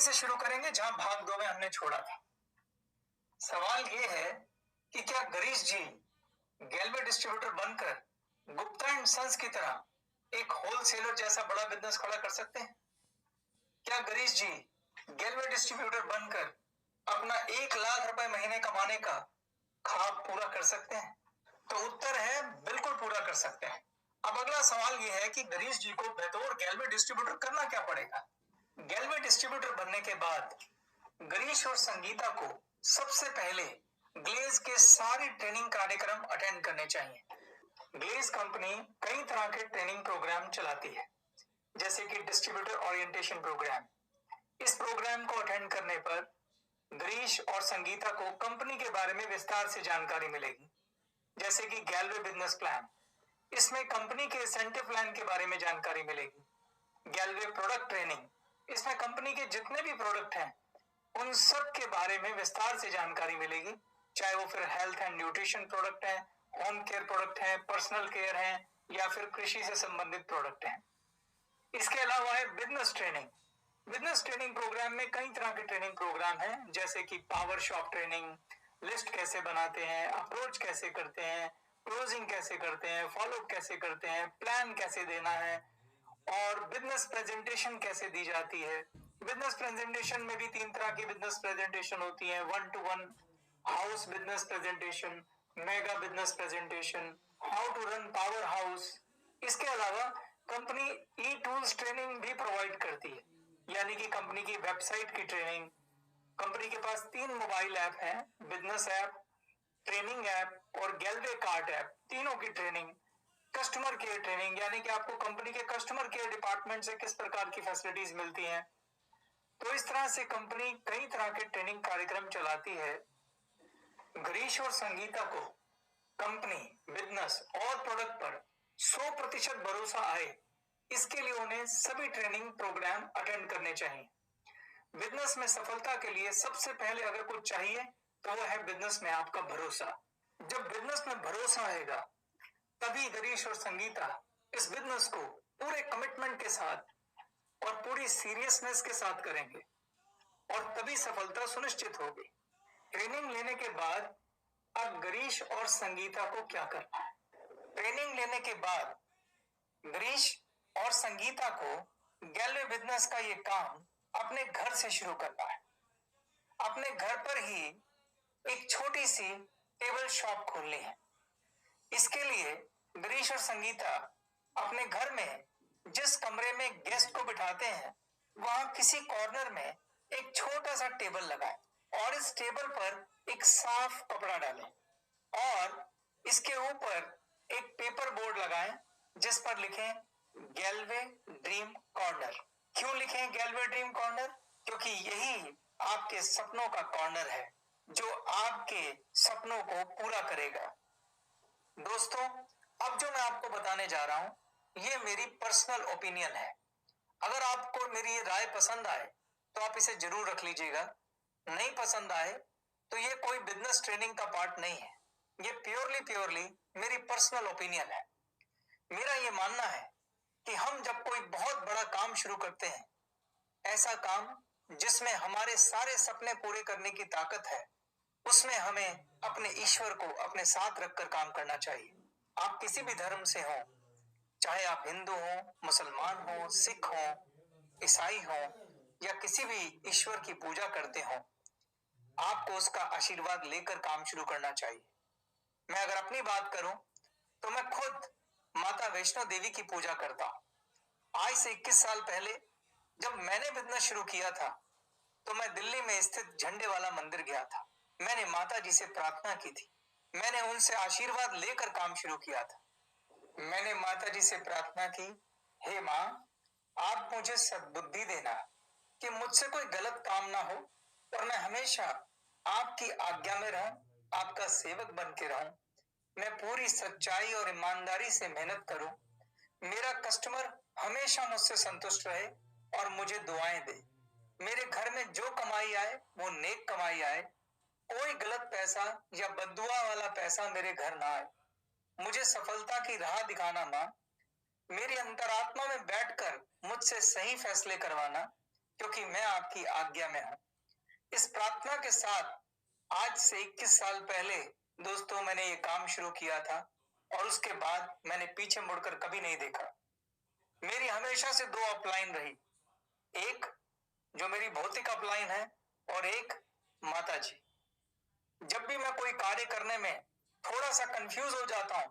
से शुरू करेंगे जहां भाग 2 में हमने छोड़ा था। सवाल यह है कि क्या गिरीश जी गैल्वे डिस्ट्रीब्यूटर बनकर गुप्ता एंड सन्स की तरह एक होलसेलर जैसा बड़ा बिजनेस खड़ा कर सकते हैं? क्या गिरीश जी गैल्वे डिस्ट्रीब्यूटर बनकर अपना 1 लाख रुपए महीने कमाने का ख्वाब पूरा कर सकते हैं? तो उत्तर है बिल्कुल पूरा कर सकते हैं। अब अगला सवाल यह है कि गिरीश जी को बतौर गैल्वे डिस्ट्रीब्यूटर करना क्या पड़ेगा? गैल्वे डिस्ट्रीब्यूटर बनने के बाद गिरीश और संगीता को सबसे पहले ग्लेज के सारे ट्रेनिंग कार्यक्रम अटेंड करने चाहिए। ग्लेज कंपनी कई तरह के ट्रेनिंग प्रोग्राम चलाती है, जैसे कि डिस्ट्रीब्यूटर ओरिएंटेशन प्रोग्राम। इस प्रोग्राम को अटेंड करने पर गिरीश और संगीता को कंपनी के बारे में विस्तार से जानकारी मिलेगी, जैसे कि गैल्वे बिजनेस प्लान। इसमें कंपनी के इंसेंटिव प्लान के बारे में जानकारी मिलेगी। गैल्वे प्रोडक्ट ट्रेनिंग, इसमें कंपनी के जितने भी प्रोडक्ट हैं उन सब के बारे में विस्तार से जानकारी मिलेगी, चाहे वो फिर हेल्थ एंड न्यूट्रिशन प्रोडक्ट हैं, होम केयर प्रोडक्ट हैं, पर्सनल केयर हैं, या फिर कृषि से संबंधित प्रोडक्ट हैं। इसके अलावा है business training. Business training programme में कई तरह के ट्रेनिंग प्रोग्राम हैं, जैसे कि पावर शॉप ट्रेनिंग, लिस्ट कैसे बनाते हैं, अप्रोच कैसे करते हैं, क्लोजिंग कैसे करते हैं, फॉलो कैसे करते हैं, प्लान कैसे देना है, और बिजनेस प्रेजेंटेशन कैसे दी जाती है। बिजनेस प्रेजेंटेशन में भी 3 तरह की बिजनेस प्रेजेंटेशन होती है: 1-to-1 house business presentation, mega business presentation, how to run powerhouse. इसके अलावा कंपनी ई टूल्स ट्रेनिंग भी प्रोवाइड करती है, यानी कि कंपनी की वेबसाइट की ट्रेनिंग। कंपनी के पास 3 मोबाइल ऐप हैं: बिजनेस ऐप, ट्रेनिंग ऐप और गैल्वे कार्ट ऐप। तीनों की ट्रेनिंग। कस्टमर केयर ट्रेनिंग, यानी कि आपको कंपनी के कस्टमर केयर डिपार्टमेंट से किस प्रकार की फैसिलिटीज मिलती हैं। तो इस तरह से कंपनी कई तरह के ट्रेनिंग कार्यक्रम चलाती है। गिरीश और संगीता को कंपनी, बिजनेस और प्रोडक्ट पर 100% भरोसा आए, इसके लिए उन्हें सभी ट्रेनिंग प्रोग्राम अटेंड करने चाहिए। बिजनेस में सफलता के लिए सबसे पहले अगर कुछ चाहिए तो वो है बिजनेस में आपका भरोसा। जब बिजनेस में भरोसा आएगा तभी गिरीश और संगीता इस बिजनेस को पूरे कमिटमेंट के साथ और पूरी सीरियसनेस के साथ करेंगे, और तभी सफलता सुनिश्चित होगी। ट्रेनिंग लेने के बाद अब गिरीश और संगीता को क्या करना है? ट्रेनिंग लेने के बाद गिरीश और संगीता को गैल्वे बिजनेस का ये काम अपने घर से शुरू करना है। अपने घर पर ही एक छोटी सी टेबल शॉप खोलनी है। इसके लिए गिरीश और संगीता अपने घर में जिस कमरे में गेस्ट को बिठाते हैं वहां किसी कॉर्नर में एक छोटा सा टेबल लगाएं, और इस टेबल पर एक साफ कपड़ा डालें, और इसके ऊपर एक पेपर बोर्ड लगाएं जिस पर लिखें गैल्वे ड्रीम कॉर्नर। क्यों लिखें गैल्वे ड्रीम कॉर्नर? क्योंकि यही आपके सपनों का कॉर्नर है जो आपके सपनों को पूरा करेगा। दोस्तों, अब जो मैं आपको बताने जा रहा हूं ये मेरी पर्सनल ओपिनियन है। अगर आपको मेरी ये राय पसंद आए तो आप इसे जरूर रख लीजिएगा। नहीं पसंद आए तो ये कोई बिजनेस ट्रेनिंग का पार्ट नहीं है, ये प्योरली मेरी पर्सनल ओपिनियन है। मेरा ये मानना है कि हम जब कोई बहुत बड़ा काम शुरू करते हैं, ऐसा काम जिसमें हमारे सारे सपने पूरे करने की ताकत है, उसमें हमें अपने ईश्वर को अपने साथ रखकर काम करना चाहिए। आप किसी भी धर्म से हो, चाहे आप हिंदू हो, मुसलमान हो, सिख हो, ईसाई हो, या किसी भी ईश्वर की पूजा करते हो, आपको उसका आशीर्वाद लेकर काम शुरू करना चाहिए। मैं अगर अपनी बात करूं तो मैं खुद माता वैष्णो देवी की पूजा करता हूं। आज से 21 साल पहले जब मैंने बिजनेस शुरू किया था तो मैं दिल्ली में स्थित झंडे वाला मंदिर गया था। मैंने माता जी से प्रार्थना की थी, मैंने उनसे आशीर्वाद लेकर काम शुरू किया था। मैंने माता जी से प्रार्थना की, हे माँ, आप मुझे सद्बुद्धि देना कि मुझसे कोई गलत काम ना हो और मैं हमेशा आपकी आज्ञा में रहूं, आपका सेवक बन के रहूं। मैं पूरी सच्चाई और ईमानदारी से मेहनत करूं, मेरा कस्टमर हमेशा मुझसे संतुष्ट रहे और मुझे दुआएं दे। मेरे घर में जो कमाई आए वो नेक कमाई आए, कोई गलत पैसा या बद्दुआ वाला पैसा मेरे घर ना आए। मुझे सफलता की राह दिखाना माँ, मेरी अंतरात्मा में बैठकर मुझसे सही फैसले करवाना, क्योंकि मैं आपकी आज्ञा में हूं। इस प्रार्थना के साथ आज से 21 साल पहले दोस्तों मैंने ये काम शुरू किया था और उसके बाद मैंने पीछे मुड़कर कभी नहीं देखा। मेरी हमेशा से दो अपलाइन रही, एक जो मेरी भौतिक अपलाइन है और एक माता जी। जब भी मैं कोई कार्य करने में थोड़ा सा कंफ्यूज हो जाता हूं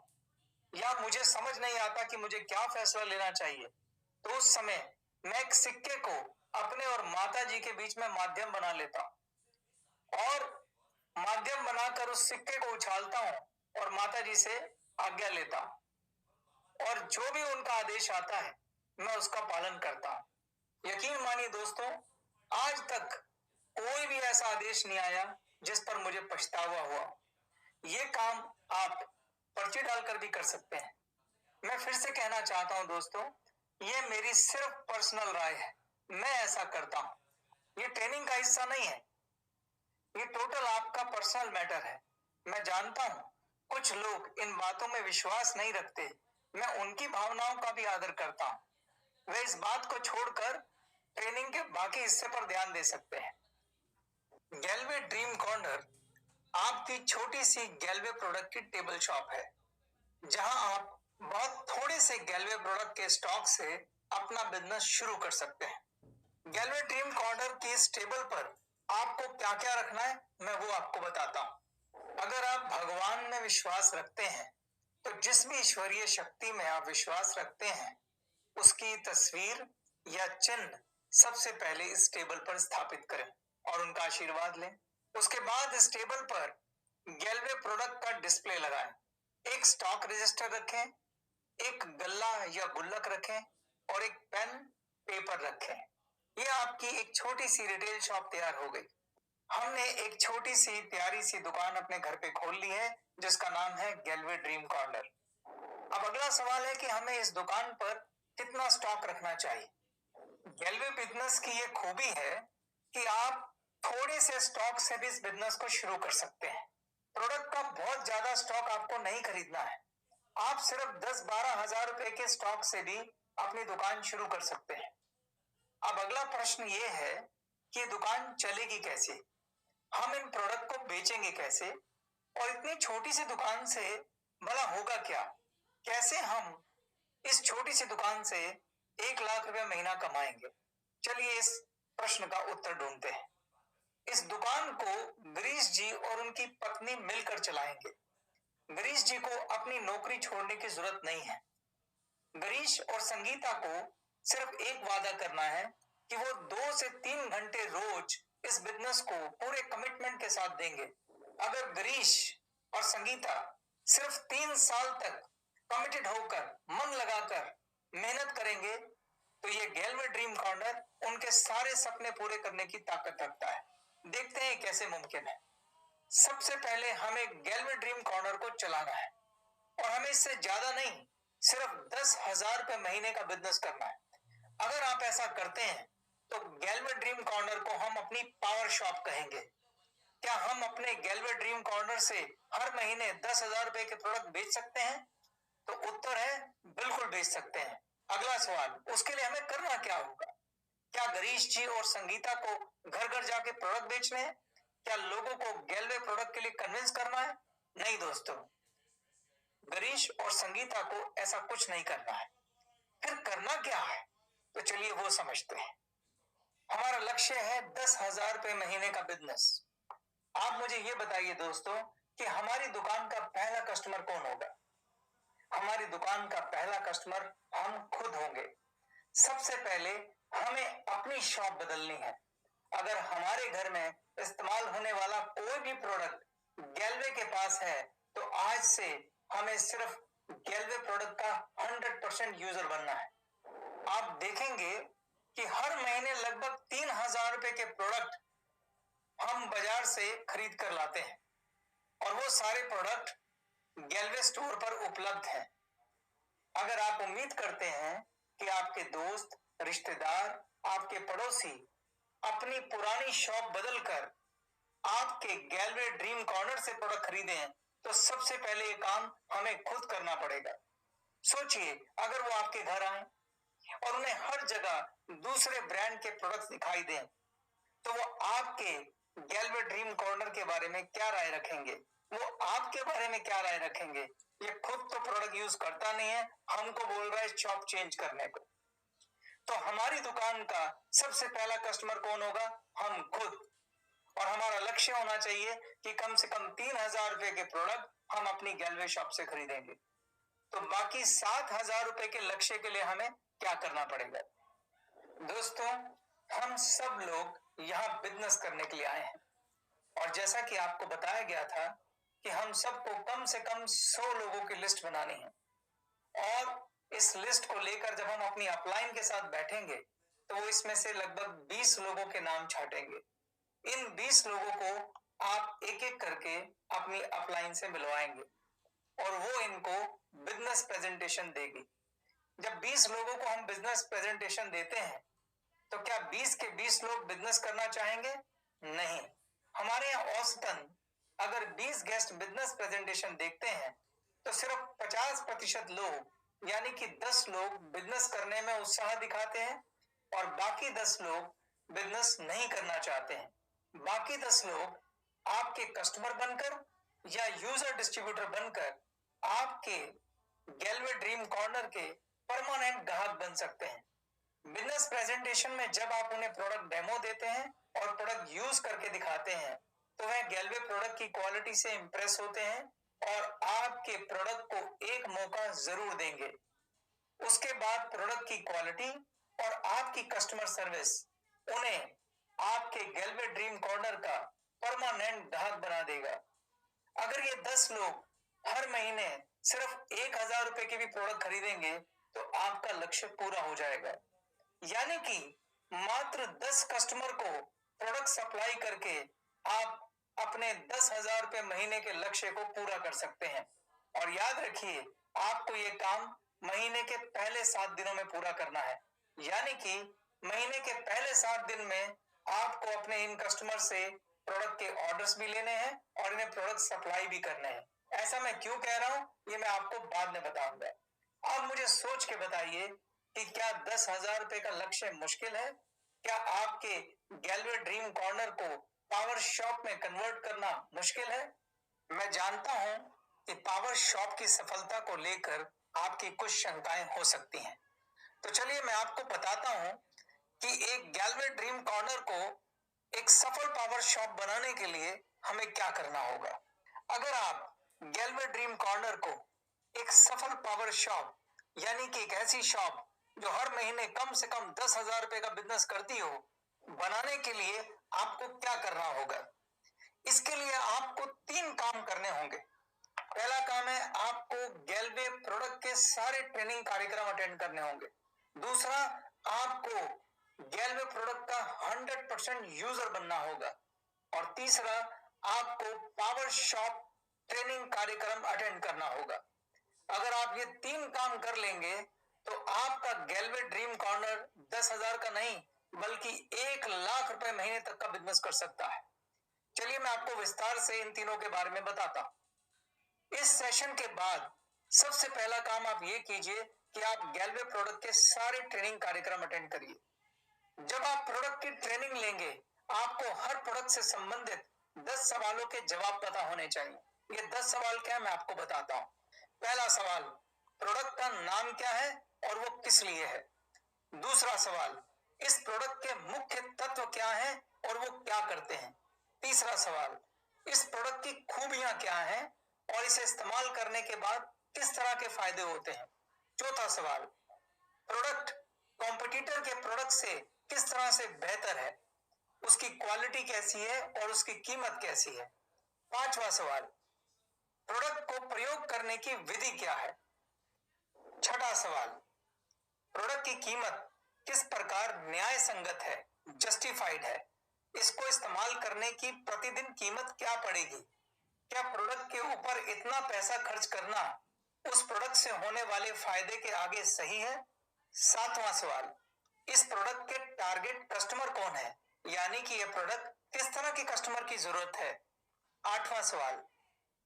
या मुझे समझ नहीं आता कि मुझे क्या फैसला लेना चाहिए, तो उस समय मैं एक सिक्के को अपने और माता जी के बीच में माध्यम बना लेता हूं और माध्यम बनाकर उस सिक्के को उछालता हूं और माता जी से आज्ञा लेता हूं और जो भी उनका आदेश आता है मैं उसका पालन करता हूं। यकीन मानिए दोस्तों, आज तक कोई भी ऐसा आदेश नहीं आया जिस पर मुझे पछतावा हुआ। ये काम आप पर्ची डालकर भी कर सकते हैं। मैं फिर से कहना चाहता हूं दोस्तों, ये मेरी सिर्फ पर्सनल राय है, मैं ऐसा करता हूं। ये ट्रेनिंग का हिस्सा नहीं है, ये टोटल आपका पर्सनल मैटर है। मैं जानता हूं कुछ लोग इन बातों में विश्वास नहीं रखते, मैं उनकी भावनाओं का भी आदर करता हूं। वे इस बात को छोड़कर ट्रेनिंग के बाकी हिस्से पर ध्यान दे सकते हैं। गैलवे ड्रीम कॉर्नर आपकी छोटी सी गैलवे प्रोडक्ट की टेबल शॉप है, जहां आप बहुत थोड़े से गैलवे प्रोडक्ट के स्टॉक से अपना बिजनेस शुरू कर सकते हैं। गैलवे ड्रीम कॉर्नर की इस टेबल पर आपको क्या क्या रखना है मैं वो आपको बताता हूं। अगर आप भगवान में विश्वास रखते हैं तो जिस भी ईश्वरीय शक्ति में आप विश्वास रखते हैं उसकी तस्वीर या चिन्ह सबसे पहले इस टेबल पर स्थापित करें और उनका आशीर्वाद लें। उसके बाद इस टेबल पर गैलवे प्रोडक्ट का डिस्प्ले लगाएं। एक स्टॉक रजिस्टर रखें, एक गल्ला या गुल्लक रखें और एक पेन पेपर रखें। ये आपकी एक छोटी सी रिटेल शॉप तैयार हो गई। हमने एक छोटी सी प्यारी सी दुकान अपने घर पे खोल ली है जिसका नाम है गैलवे ड्रीम कॉर्नर। अब अगला सवाल है कि हमें इस दुकान पर कितना स्टॉक रखना चाहिए। गैलवे बिजनेस की ये खूबी है कि आप थोड़े से स्टॉक से भी इस बिजनेस को शुरू कर सकते हैं। प्रोडक्ट का बहुत ज्यादा स्टॉक आपको नहीं खरीदना है, आप सिर्फ 10-12 हजार रुपए के स्टॉक से भी अपनी दुकान शुरू कर सकते हैं। अब अगला प्रश्न ये है कि दुकान चलेगी कैसे, हम इन प्रोडक्ट को बेचेंगे कैसे और इतनी छोटी सी दुकान से भला होगा क्या, कैसे हम इस छोटी सी दुकान से 1 लाख रुपए महीना कमाएंगे। चलिए इस प्रश्न का उत्तर ढूंढते हैं। इस दुकान को गिरीश जी और उनकी पत्नी मिलकर चलाएंगे। गिरीश जी को अपनी नौकरी छोड़ने की जरूरत नहीं है। गिरीश और संगीता को सिर्फ एक वादा करना है कि वो 2 से 3 घंटे रोज इस बिजनेस को पूरे कमिटमेंट के साथ देंगे। अगर गिरीश और संगीता सिर्फ 3 साल तक कमिटेड होकर मन लगाकर मेहनत करेंगे तो ये गैलवे ड्रीम कॉर्नर उनके सारे सपने पूरे करने की ताकत रखता है। देखते हैं कैसे मुमकिन है। सबसे पहले हमें गैलवे ड्रीम कॉर्नर को चलाना है और हमें इससे ज्यादा नहीं, सिर्फ 10,000 रुपए महीने का बिजनेस करना है। अगर आप ऐसा करते हैं तो गैलवे ड्रीम कॉर्नर को हम अपनी पावर शॉप कहेंगे। क्या हम अपने गैलवे ड्रीम कॉर्नर से हर महीने 10,000 रुपए के प्रोडक्ट बेच सकते हैं? तो उत्तर है बिल्कुल बेच सकते हैं। अगला सवाल, उसके लिए हमें करना क्या होगा? क्या गिरीश जी और संगीता को घर घर जाके प्रोडक्ट बेचने हैं? क्या लोगों को गैलवे प्रोडक्ट के लिए कन्विंस करना है? नहीं दोस्तों, गिरीश और संगीता को ऐसा कुछ नहीं करना है। फिर करना क्या है? तो चलिए वो समझते हैं। हमारा लक्ष्य है 10,000 रुपए महीने का बिजनेस। आप मुझे ये बताइए दोस्तों कि हमारी दुकान का पहला कस्टमर कौन होगा? हमारी दुकान का पहला कस्टमर हम खुद होंगे। सबसे पहले हमें अपनी शॉप बदलनी है। अगर हमारे घर में इस्तेमाल होने वाला कोई भी प्रोडक्ट गैलवे के पास है तो आज से हमें सिर्फ गैलवे प्रोडक्ट का 100% यूजर बनना है। आप देखेंगे कि हर महीने लगभग 3,000 रुपए के प्रोडक्ट हम बाजार से खरीद कर लाते हैं और वो सारे प्रोडक्ट गैलवे स्टोर पर उपलब्ध हैं। अगर आप उम्मीद करते हैं कि आपके दोस्त, रिश्तेदार, आपके पड़ोसी अपनी पुरानी शॉप बदलकर आपके गैलवे ड्रीम कॉर्नर से प्रोडक्ट खरीदे हैं तो सबसे पहले ये काम हमें खुद करना पड़ेगा। सोचिए, अगर वो आपके घर आए, और उन्हें हर जगह दूसरे ब्रांड के प्रोडक्ट्स दिखाई दें, तो वो आपके गैल्वे ड्रीम कॉर्नर के बारे में क्या राय रखेंगे? वो आपके बारे में क्या राय रखेंगे? ये खुद तो प्रोडक्ट यूज करता नहीं है, हमको बोल रहा है शॉप चेंज करने को। तो हमारी दुकान का सबसे पहला कस्टमर कौन होगा? हम खुद। और हमारा लक्ष्य होना चाहिए कि कम से कम 3,000 रुपए के प्रोडक्ट हम अपनी गैलवे शॉप से खरीदेंगे। तो बाकी 7,000 रुपए के लक्ष्य के लिए हमें क्या करना पड़ेगा? दोस्तों, हम सब लोग यहाँ बिजनेस करने के लिए आए हैं, और जैसा कि आपको बताया गया था कि हम सबको कम से कम 100 लोगों की लिस्ट बनानी है, और इस लिस्ट को लेकर जब हम अपनी अपलाइन के साथ बैठेंगे तो वो इसमें से लगभग 20 लोगों के नाम छाटेंगे। इन 20 लोगों को आप एक एक करके अपनी अपलाइन से मिलवाएंगे और वो इनको बिजनेस प्रेजेंटेशन देगी। जब 20 लोगों को हम बिजनेस प्रेजेंटेशन देते हैं तो क्या 20 के 20 लोग बिजनेस करना चाहेंगे? नहीं। हमारे यहाँ औसतन अगर 20 गेस्ट बिजनेस प्रेजेंटेशन देखते हैं तो सिर्फ 50% लोग यानी कि 10 लोग बिजनेस करने में उत्साह दिखाते हैं और बाकी 10 लोग बिजनेस नहीं करना चाहते हैं। बाकी 10 लोग आपके कस्टमर बनकर या यूजर डिस्ट्रीब्यूटर बनकर आपके गैलवे ड्रीम कॉर्नर के परमानेंट ग्राहक बन सकते हैं। बिजनेस प्रेजेंटेशन में जब आप उन्हें प्रोडक्ट डेमो देते हैं और प्रोडक्ट यूज करके दिखाते हैं तो वह गैलवे प्रोडक्ट की क्वालिटी से इंप्रेस होते हैं और आपके प्रोडक्ट को एक मौका जरूर देंगे। उसके बाद प्रोडक्ट की क्वालिटी और आपकी कस्टमर सर्विस उन्हें आपके गैलवे ड्रीम कॉर्नर का परमानेंट ग्राहक बना देगा। अगर ये 10 लोग हर महीने सिर्फ 1,000 रुपए के भी प्रोडक्ट खरीदेंगे तो आपका लक्ष्य पूरा हो जाएगा। यानी कि मात्र 10 कस्टमर को प्रोडक्ट सप्लाई करके आप अपने 10,000 रुपए महीने के लक्ष्य को पूरा कर सकते हैं। और याद रखिए, आपको ये काम महीने के पहले 7 दिनों में पूरा करना है। यानी कि महीने के पहले 7 दिन में आपको अपने इन कस्टमर से प्रोडक्ट के ऑर्डर्स भी लेने हैं और इन्हें प्रोडक्ट सप्लाई भी करने हैं। ऐसा मैं क्यों कह रहा हूं, ये मैं आपको बाद में बताऊंगा। अब मुझे सोच के बताइए कि क्या 10,000 रुपए का लक्ष्य मुश्किल है? क्या आपके गैलवे ड्रीम कॉर्नर को पावर शॉप में कन्वर्ट करना मुश्किल है? मैं जानता हूं कि पावर शॉप की सफलता को लेकर आपकी कुछ शंकाएं हो सकती हैं। तो चलिए मैं आपको बताता हूं कि एक गैलवे ड्रीम कॉर्नर को एक सफल पावर शॉप बनाने के लिए हमें क्या करना होगा। अगर आप गैलवे ड्रीम कॉर्नर को एक सफल पावर शॉप यानी कि एक ऐसी शॉप जो हर महीने कम से कम 10,000 रुपए का बिजनेस करती हो, बनाने के लिए आपको क्या करना होगा? इसके लिए आपको 3 काम करने होंगे। पहला काम है, आपको गैलवे प्रोडक्ट के सारे ट्रेनिंग कार्यक्रम अटेंड करने होंगे। दूसरा, आपको गैलवे प्रोडक्ट का 100% यूजर बनना होगा। और तीसरा, आपको पावर शॉप ट्रेनिंग कार्यक्रम अटेंड करना होगा। अगर आप ये 3 काम कर लेंगे तो आपका गैलवे ड्रीम कॉर्नर 10,000 का नहीं बल्कि 1,00,000 रुपए महीने तक का बिजनेस कर सकता है। चलिए मैं आपको विस्तार से इन तीनों के बारे में बताता हूं। इस सेशन के बाद सबसे पहला काम आप ये कीजिए कि आप गैलवे प्रोडक्ट के सारे ट्रेनिंग कार्यक्रम अटेंड करिए। जब आप प्रोडक्ट की ट्रेनिंग लेंगे, आपको हर प्रोडक्ट से संबंधित 10 सवालों के जवाब पता होने चाहिए। ये 10 सवाल क्या है मैं आपको बताता हूं। पहला सवाल, प्रोडक्ट का नाम क्या है और वो किस लिए है? दूसरा सवाल, इस प्रोडक्ट के मुख्य तत्व क्या हैं और वो क्या करते हैं? तीसरा सवाल, इस प्रोडक्ट की खूबियां क्या हैं और इसे इस्तेमाल करने के बाद किस तरह के फायदे होते हैं? चौथा सवाल, प्रोडक्ट कॉम्पिटिटर के प्रोडक्ट से किस तरह से बेहतर है, उसकी क्वालिटी कैसी है और उसकी कीमत कैसी है? पांचवा सवाल, प्रोडक्ट को प्रयोग करने की विधि क्या है? छठा सवाल, प्रोडक्ट की कीमत किस प्रकार न्याय संगत है, जस्टिफाइड है? इसको इस्तेमाल करने की प्रतिदिन कीमत क्या पड़ेगी? क्या प्रोडक्ट के ऊपर इतना पैसा खर्च करना उस प्रोडक्ट से होने वाले फायदे के आगे सही है? सातवां सवाल, इस प्रोडक्ट के टारगेट कस्टमर कौन है, यानी कि यह प्रोडक्ट किस तरह के कस्टमर की जरूरत है? आठवां सवाल,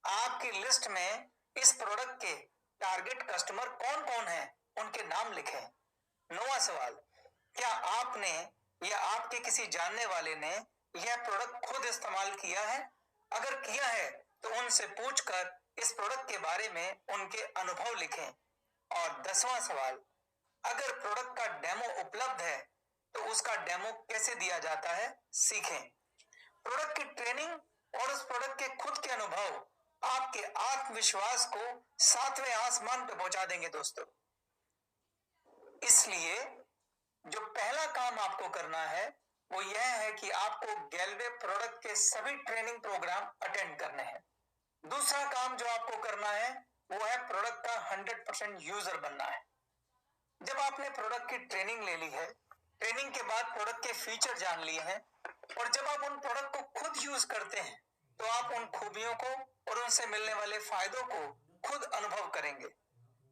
आपकी लिस्ट में इस प्रोडक्ट के टारगेट कस्टमर कौन कौन है, उनके नाम लिखें। 9वां सवाल, क्या आपने या आपके किसी जानने वाले ने यह प्रोडक्ट खुद इस्तेमाल किया है? अगर किया है तो उनसे पूछकर इस प्रोडक्ट के बारे में उनके अनुभव लिखें। और 10वां सवाल, अगर प्रोडक्ट का डेमो उपलब्ध है तो उसका डेमो कैसे दिया जाता है, सीखें। प्रोडक्ट की ट्रेनिंग और उस प्रोडक्ट के खुद के अनुभव आपके आत्मविश्वास को 7वें आसमान पे पहुंचा देंगे दोस्तों। इसलिए जो पहला काम आपको करना है वो यह है कि आपको गैलवे प्रोडक्ट के सभी ट्रेनिंग प्रोग्राम अटेंड करने हैं। दूसरा काम जो आपको करना है वो है प्रोडक्ट का 100% यूजर बनना है। जब आपने प्रोडक्ट की ट्रेनिंग ले ली है, ट्रेनिंग के बाद प्रोडक्ट के फीचर जान लिए हैं और जब आप उन प्रोडक्ट को खुद यूज करते हैं तो आप उन खूबियों को और उनसे मिलने वाले फायदों को खुद अनुभव करेंगे।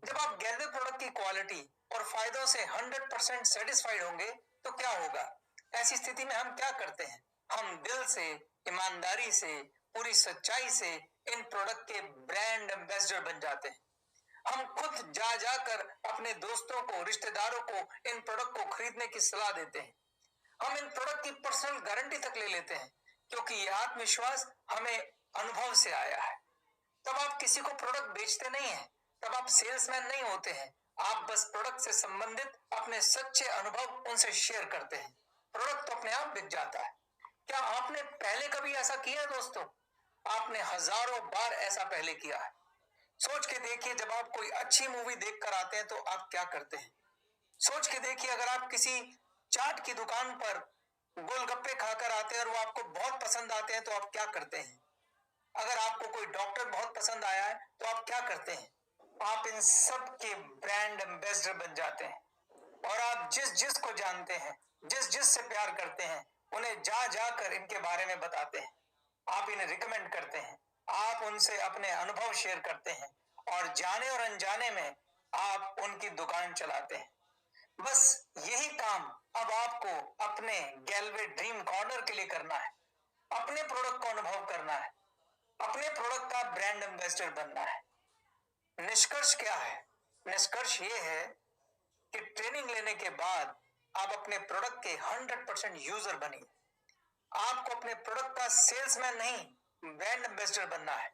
जब आप गैलवे प्रोडक्ट की क्वालिटी और फायदों से 100% सेटिस्फाइड होंगे तो क्या होगा? ऐसी स्थिति में हम क्या करते हैं? हम दिल से, ईमानदारी से, पूरी सच्चाई से इन प्रोडक्ट के ब्रांड एम्बेसडर बन जाते हैं। हम खुद जा जाकर अपने दोस्तों को, रिश्तेदारों को इन प्रोडक्ट को खरीदने की सलाह देते हैं। हम इन प्रोडक्ट की पर्सनल गारंटी तक ले लेते हैं क्योंकि यह आत्मविश्वास हमें अनुभव से आया है। तब आप किसी को प्रोडक्ट बेचते नहीं हैं, तब आप सेल्समैन नहीं होते हैं, आप बस प्रोडक्ट से संबंधित अपने सच्चे अनुभव उनसे शेयर करते हैं। प्रोडक्ट तो अपने आप बिक जाता है। क्या आपने पहले कभी ऐसा किया दोस्तों? आपने हजारों बार ऐसा पहले किया है। सोच के देखिए, जब आप कोई अच्छी मूवी देखकर आते हैं तो आप क्या करते हैं? सोच के देखिए, अगर आप किसी चाट की दुकान पर गोलगप्पे खाकर आते हैं और वो आपको बहुत पसंद आते हैं तो आप क्या करते हैं? अगर आपको कोई डॉक्टर बहुत पसंद आया है तो आप क्या करते हैं? आप इन सब के ब्रांड एम्बेसडर बन जाते हैं और आप जिस जिस को जानते हैं, जिस जिस से प्यार करते हैं, उन्हें जा जाकर इनके बारे में बताते हैं। आप इन्हें रिकमेंड करते हैं, आप उनसे अपने अनुभव शेयर करते हैं और जाने और अनजाने में आप उनकी दुकान चलाते हैं। बस यही काम अब आपको अपने गैलवे ड्रीम कॉर्नर के लिए करना है। अपने प्रोडक्ट को अनुभव करना है, अपने प्रोडक्ट का ब्रांड एम्बेसडर बनना है। निष्कर्ष क्या है? निष्कर्ष ये है कि ट्रेनिंग लेने के बाद आप अपने प्रोडक्ट के 100% यूजर बनिए। आपको अपने प्रोडक्ट का सेल्समैन नहीं, ब्रांड एम्बेसडर बनना है।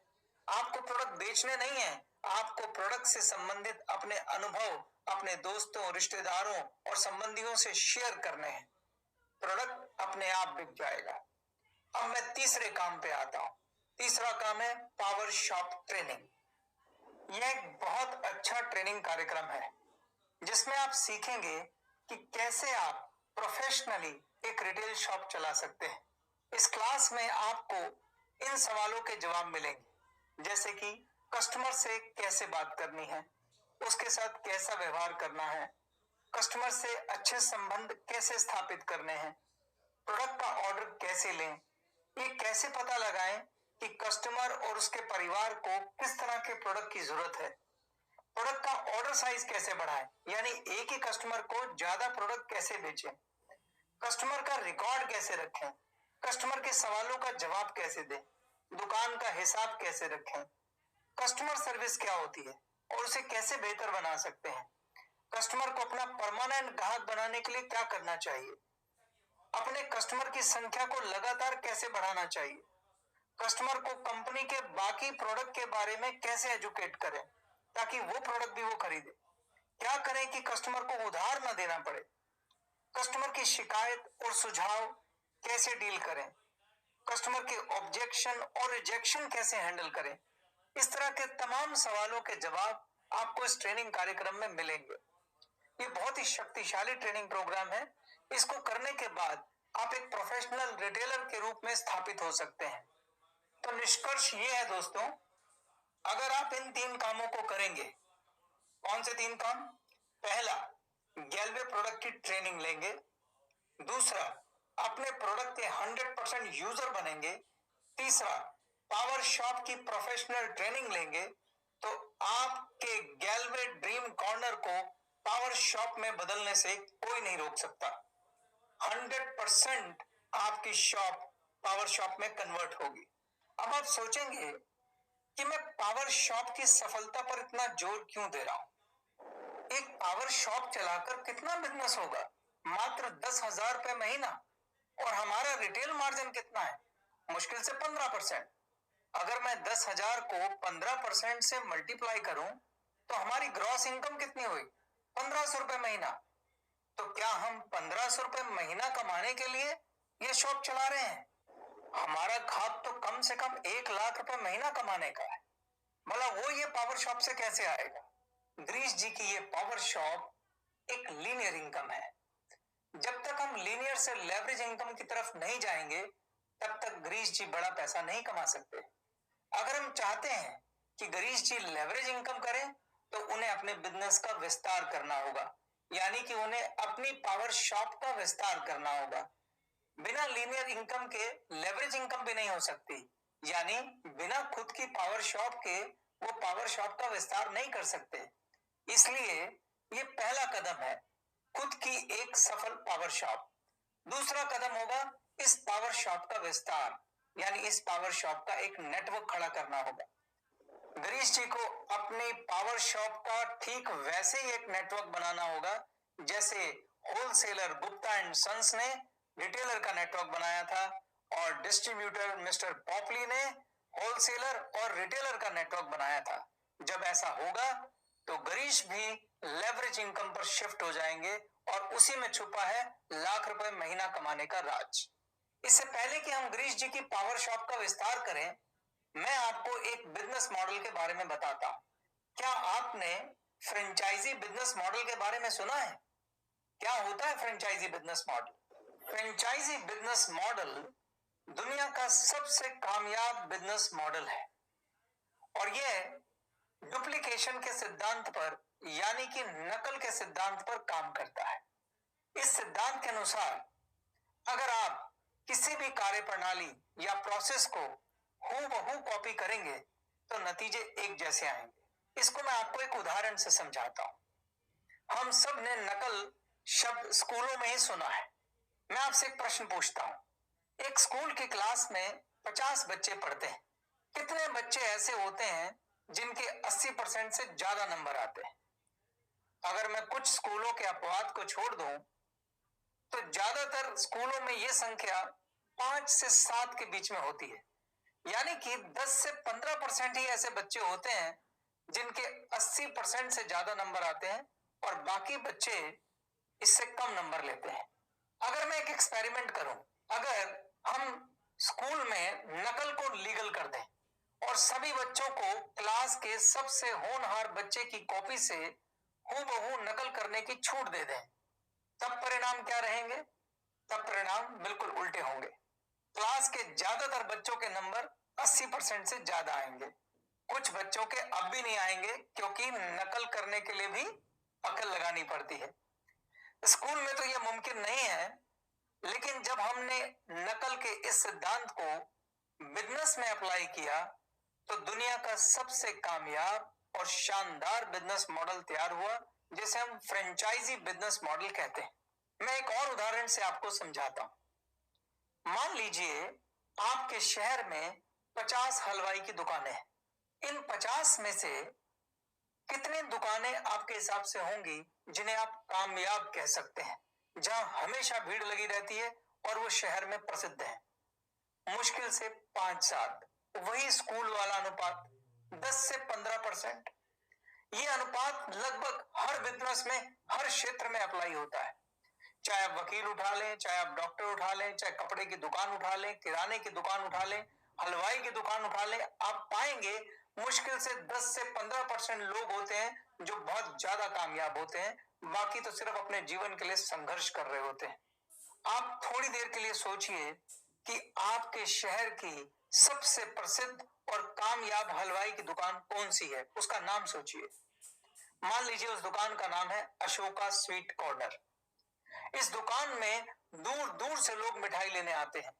आपको प्रोडक्ट बेचने नहीं है, आपको प्रोडक्ट से संबंधित अपने अनुभव अपने दोस्तों, रिश्तेदारों और संबंधियों से शेयर करने हैं। प्रोडक्ट अपने आप बिक जाएगा। अब मैं तीसरे काम पे आता हूं। तीसरा काम है पावर शॉप ट्रेनिंग। यह एक बहुत अच्छा ट्रेनिंग कार्यक्रम है जिसमें आप सीखेंगे कि कैसे आप प्रोफेशनली एक रिटेल शॉप चला सकते हैं। इस क्लास में आपको इन सवालों के जवाब मिलेंगे, जैसे कि कस्टमर से कैसे बात करनी है, उसके साथ कैसा व्यवहार करना है, कस्टमर से अच्छे संबंध कैसे स्थापित करने हैं, प्रोडक्ट का ऑर्डर कैसे लें, ये कैसे पता लगाएं कि कस्टमर और उसके परिवार को किस तरह के प्रोडक्ट की जरूरत है, प्रोडक्ट का ऑर्डर साइज कैसे बढ़ाएं, यानी एक ही कस्टमर को ज्यादा प्रोडक्ट कैसे बेचें, कस्टमर का रिकॉर्ड कैसे रखें, कस्टमर के सवालों का जवाब कैसे दें, दुकान का हिसाब कैसे रखें, कस्टमर सर्विस क्या होती है और उसे कैसे बेहतर बना सकते हैं, कस्टमर को अपना परमानेंट ग्राहक बनाने के लिए क्या करना चाहिए, अपने कस्टमर की संख्या को लगातार कैसे बढ़ाना चाहिए, कस्टमर को कंपनी के बाकी प्रोडक्ट के बारे में कैसे एजुकेट करें ताकि वो प्रोडक्ट भी वो खरीदे, क्या करें कि कस्टमर को उधार न देना पड़े, कस्टमर की शिकायत और सुझाव कैसे डील करें, कस्टमर के ऑब्जेक्शन और रिजेक्शन कैसे हैंडल करें। इस तरह के तमाम सवालों के जवाब आपको इस ट्रेनिंग कार्यक्रम में मिलेंगे। ये बहुत ही शक्तिशाली ट्रेनिंग प्रोग्राम है। इसको करने के बाद आप एक प्रोफेशनल रिटेलर के रूप में स्थापित हो सकते हैं। तो निष्कर्ष ये है दोस्तों, अगर आप इन 3 कामों को करेंगे, कौन से 3 काम? पहला, गैलवे प्रोडक्ट की ट्रेनिंग लेंगे। दूसरा, अपने प्रोडक्ट के 100% यूजर बनेंगे। तीसरा, पावर शॉप की प्रोफेशनल ट्रेनिंग लेंगे तो आपके गैलवे ड्रीम कॉर्नर को पावर शॉप में बदलने से कोई नहीं रोक सकता। 100% आपकी शॉप पावर शॉप में कन्वर्ट होगी। अब आप सोचेंगे कि मैं पावर शॉप की सफलता पर इतना जोर क्यों दे रहा हूं? एक पावर शॉप चलाकर कितना बिजनेस होगा? मात्र 10,000 रुपए महीना। और हमारा रिटेल मार्जिन कितना है? मुश्किल से 15%। अगर मैं 10,000 को 15% से मल्टीप्लाई करूं तो हमारी ग्रॉस इनकम कितनी हुई? 1,500 रुपए महीना। तो क्या हम 1,500 रुपए महीना कमाने के लिए ये शॉप चला रहे हैं? हमारा खाप तो कम से कम 1 लाख रुपए महीना कमाने का है। मतलब वो ये पावर शॉप से कैसे आएगा? गिरीश जी की ये पावर शॉप एक लीनियर इनकम है। जब तक हम लीनियर से लेवरेज इनकम की तरफ नहीं जाएंगे तब तक गिरीश जी बड़ा पैसा नहीं कमा सकते। अगर हम चाहते हैं कि गिरीश जी लेवरेज इनकम करें तो उन्हें अपने बिजनेस का विस्तार करना होगा, यानी कि उन्हें अपनी पावर शॉप का विस्तार करना होगा। बिना लीनियर इनकम के लेवरेज इनकम भी नहीं हो सकती, यानी बिना खुद की पावर शॉप के वो पावर शॉप का विस्तार नहीं कर सकते। इसलिए ये पहला कदम है, खुद की एक सफल पावर शॉप। दूसरा कदम होगा इस पावर शॉप का विस्तार, यानी इस पावर शॉप का एक नेटवर्क खड़ा करना होगा। गिरीश जी को अपनी पावर शॉप का ठीक वैसे ही एक नेटवर्क बनाना होगा जैसे होलसेलर गुप्ता एंड सन्स ने रिटेलर का नेटवर्क बनाया था और डिस्ट्रीब्यूटर मिस्टर पॉपली ने होलसेलर और रिटेलर का नेटवर्क बनाया था। जब ऐसा होगा तो गिरीश भी लेवरेज इनकम पर शिफ्ट हो जाएंगे और उसी में छुपा है लाख रुपए महीना कमाने का राज। इससे पहले कि हम गिरीश जी की पावर शॉप का विस्तार करें, मैं आपको एक बिजनेस मॉडल के बारे में बताता हूं। क्या आपने फ्रेंचाइजी बिजनेस मॉडल के बारे में सुना है? क्या होता है franchisee business model? Franchisee business model दुनिया का सबसे कामयाब बिजनेस मॉडल है और यह डुप्लीकेशन के सिद्धांत पर, यानी कि नकल के सिद्धांत पर काम करता है। इस सिद्धांत के अनुसार अगर आप किसी भी कार्य प्रणाली या प्रोसेस को हूबहू कॉपी करेंगे तो नतीजे एक जैसे आएंगे। इसको मैं आपको एक उदाहरण से समझाता हूं। हम सब ने नकल शब्द स्कूलों में ही सुना है। मैं आपसे एक प्रश्न पूछता हूं। एक स्कूल की क्लास में 50 बच्चे पढ़ते हैं। कितने बच्चे ऐसे होते हैं जिनके 80% से ज्यादा नंबर आते हैं? अगर मैं कुछ स्कूलों के अपवाद को छोड़ दूं तो ज्यादातर स्कूलों में यह संख्या 5 से 7 के बीच में होती है, यानी कि 10 से 15% ही ऐसे बच्चे होते हैं जिनके 80% से ज्यादा नंबर आते हैं और बाकी बच्चे इससे कम नंबर लेते हैं। अगर मैं एक एक्सपेरिमेंट करूं, अगर हम स्कूल में नकल को लीगल कर दें और सभी बच्चों को क्लास के सबसे होनहार बच्चे की कॉपी से हूबहू नकल करने की छूट दे दें, तब परिणाम क्या रहेंगे? तब परिणाम बिल्कुल उल्टे होंगे। क्लास के ज्यादातर बच्चों के नंबर 80% से ज्यादा आएंगे। कुछ बच्चों के अब भी नहीं आएंगे क्योंकि नकल करने के लिए भी अकल लगानी पड़ती है। स्कूल में तो यह मुमकिन नहीं है, लेकिन जब हमने नकल के इस सिद्धांत को बिजनेस में अप्लाई किया तो दुनिया का सबसे कामयाब और शानदार बिजनेस मॉडल तैयार हुआ, जिसे हम फ्रेंचाइजी बिजनेस मॉडल कहते हैं। मैं एक और उदाहरण से आपको समझाता हूं। मान लीजिए आपके शहर में 50 हलवाई की दुकानें हैं। इन 50 में से कितनी दुकानें आपके हिसाब से होंगी जिन्हें आप कामयाब कह सकते हैं, जहां हमेशा भीड़ लगी रहती है और वो शहर में प्रसिद्ध है? मुश्किल से 5-7। वही स्कूल वाला अनुपात 10 से 15%। ये अनुपात लगभग हर बिजनेस में, हर क्षेत्र में अप्लाई होता है। चाहे आप वकील उठा लें, चाहे आप डॉक्टर उठा लें, चाहे कपड़े की दुकान उठा लें, किराने की दुकान उठा लें, हलवाई की दुकान उठा लें, आप पाएंगे मुश्किल से 10 से 15% लोग होते हैं जो बहुत ज्यादा कामयाब होते हैं। बाकी तो सिर्फ अपने जीवन के लिए संघर्ष कर रहे होते हैं। आप थोड़ी देर के लिए सोचिए कि आपके शहर की सबसे प्रसिद्ध और कामयाब हलवाई की दुकान कौन सी है, उसका नाम सोचिए। मान लीजिए उस दुकान का नाम है अशोका स्वीट कॉर्नर। इस दुकान में दूर दूर से लोग मिठाई लेने आते हैं।